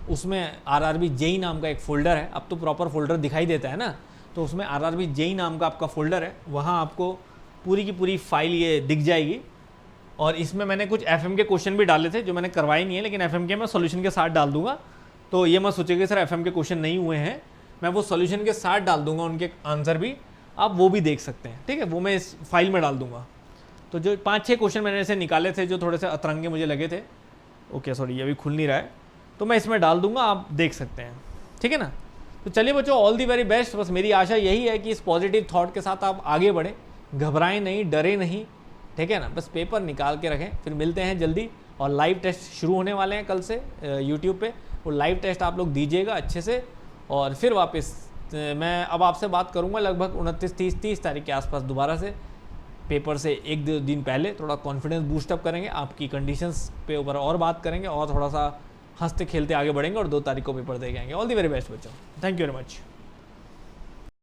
उसमें RRB JEE नाम का एक फ़ोल्डर है। अब तो प्रॉपर फोल्डर दिखाई देता है ना, तो उसमें RRB JEE नाम का आपका फ़ोल्डर है, वहाँ आपको पूरी की पूरी फाइल ये दिख जाएगी। और इसमें मैंने कुछ FM के क्वेश्चन भी डाले थे जो मैंने करवाए नहीं है, लेकिन FM के मैं सोल्यूशन के साथ डाल दूंगा। तो ये मत सोचिए सर FM के क्वेश्चन नहीं हुए हैं, मैं वो सोल्यूशन के साथ डाल दूंगा, उनके आंसर भी आप वो भी देख सकते हैं, ठीक है। वो मैं इस फाइल में डाल दूंगा। तो जो 5-6 क्वेश्चन मैंने ऐसे निकाले थे जो थोड़े से अतरंगे मुझे लगे थे, ओके सॉरी ये अभी खुल नहीं रहा है, तो मैं इसमें डाल दूंगा, आप देख सकते हैं, ठीक है ना। तो चलिए बच्चों, ऑल दी वेरी बेस्ट। बस मेरी आशा यही है कि इस पॉजिटिव थॉट के साथ आप आगे बढ़ें, घबराएं नहीं, डरे नहीं, ठीक है ना। बस पेपर निकाल के रखें। फिर मिलते हैं जल्दी, और लाइव टेस्ट शुरू होने वाले हैं कल से यूट्यूब पे, वो लाइव टेस्ट आप लोग दीजिएगा अच्छे से। और फिर वापस मैं अब आपसे बात करूंगा लगभग 29-30 तारीख के आसपास दोबारा से, पेपर से 1-2 दिन पहले थोड़ा कॉन्फिडेंस बूस्टअप करेंगे, आपकी कंडीशंस पे ऊपर और बात करेंगे, और थोड़ा सा हंसते खेलते आगे बढ़ेंगे, और 2 तारीख को पेपर दे के आएंगे। ऑल दी वेरी बेस्ट बच्चों, थैंक यू वेरी मच।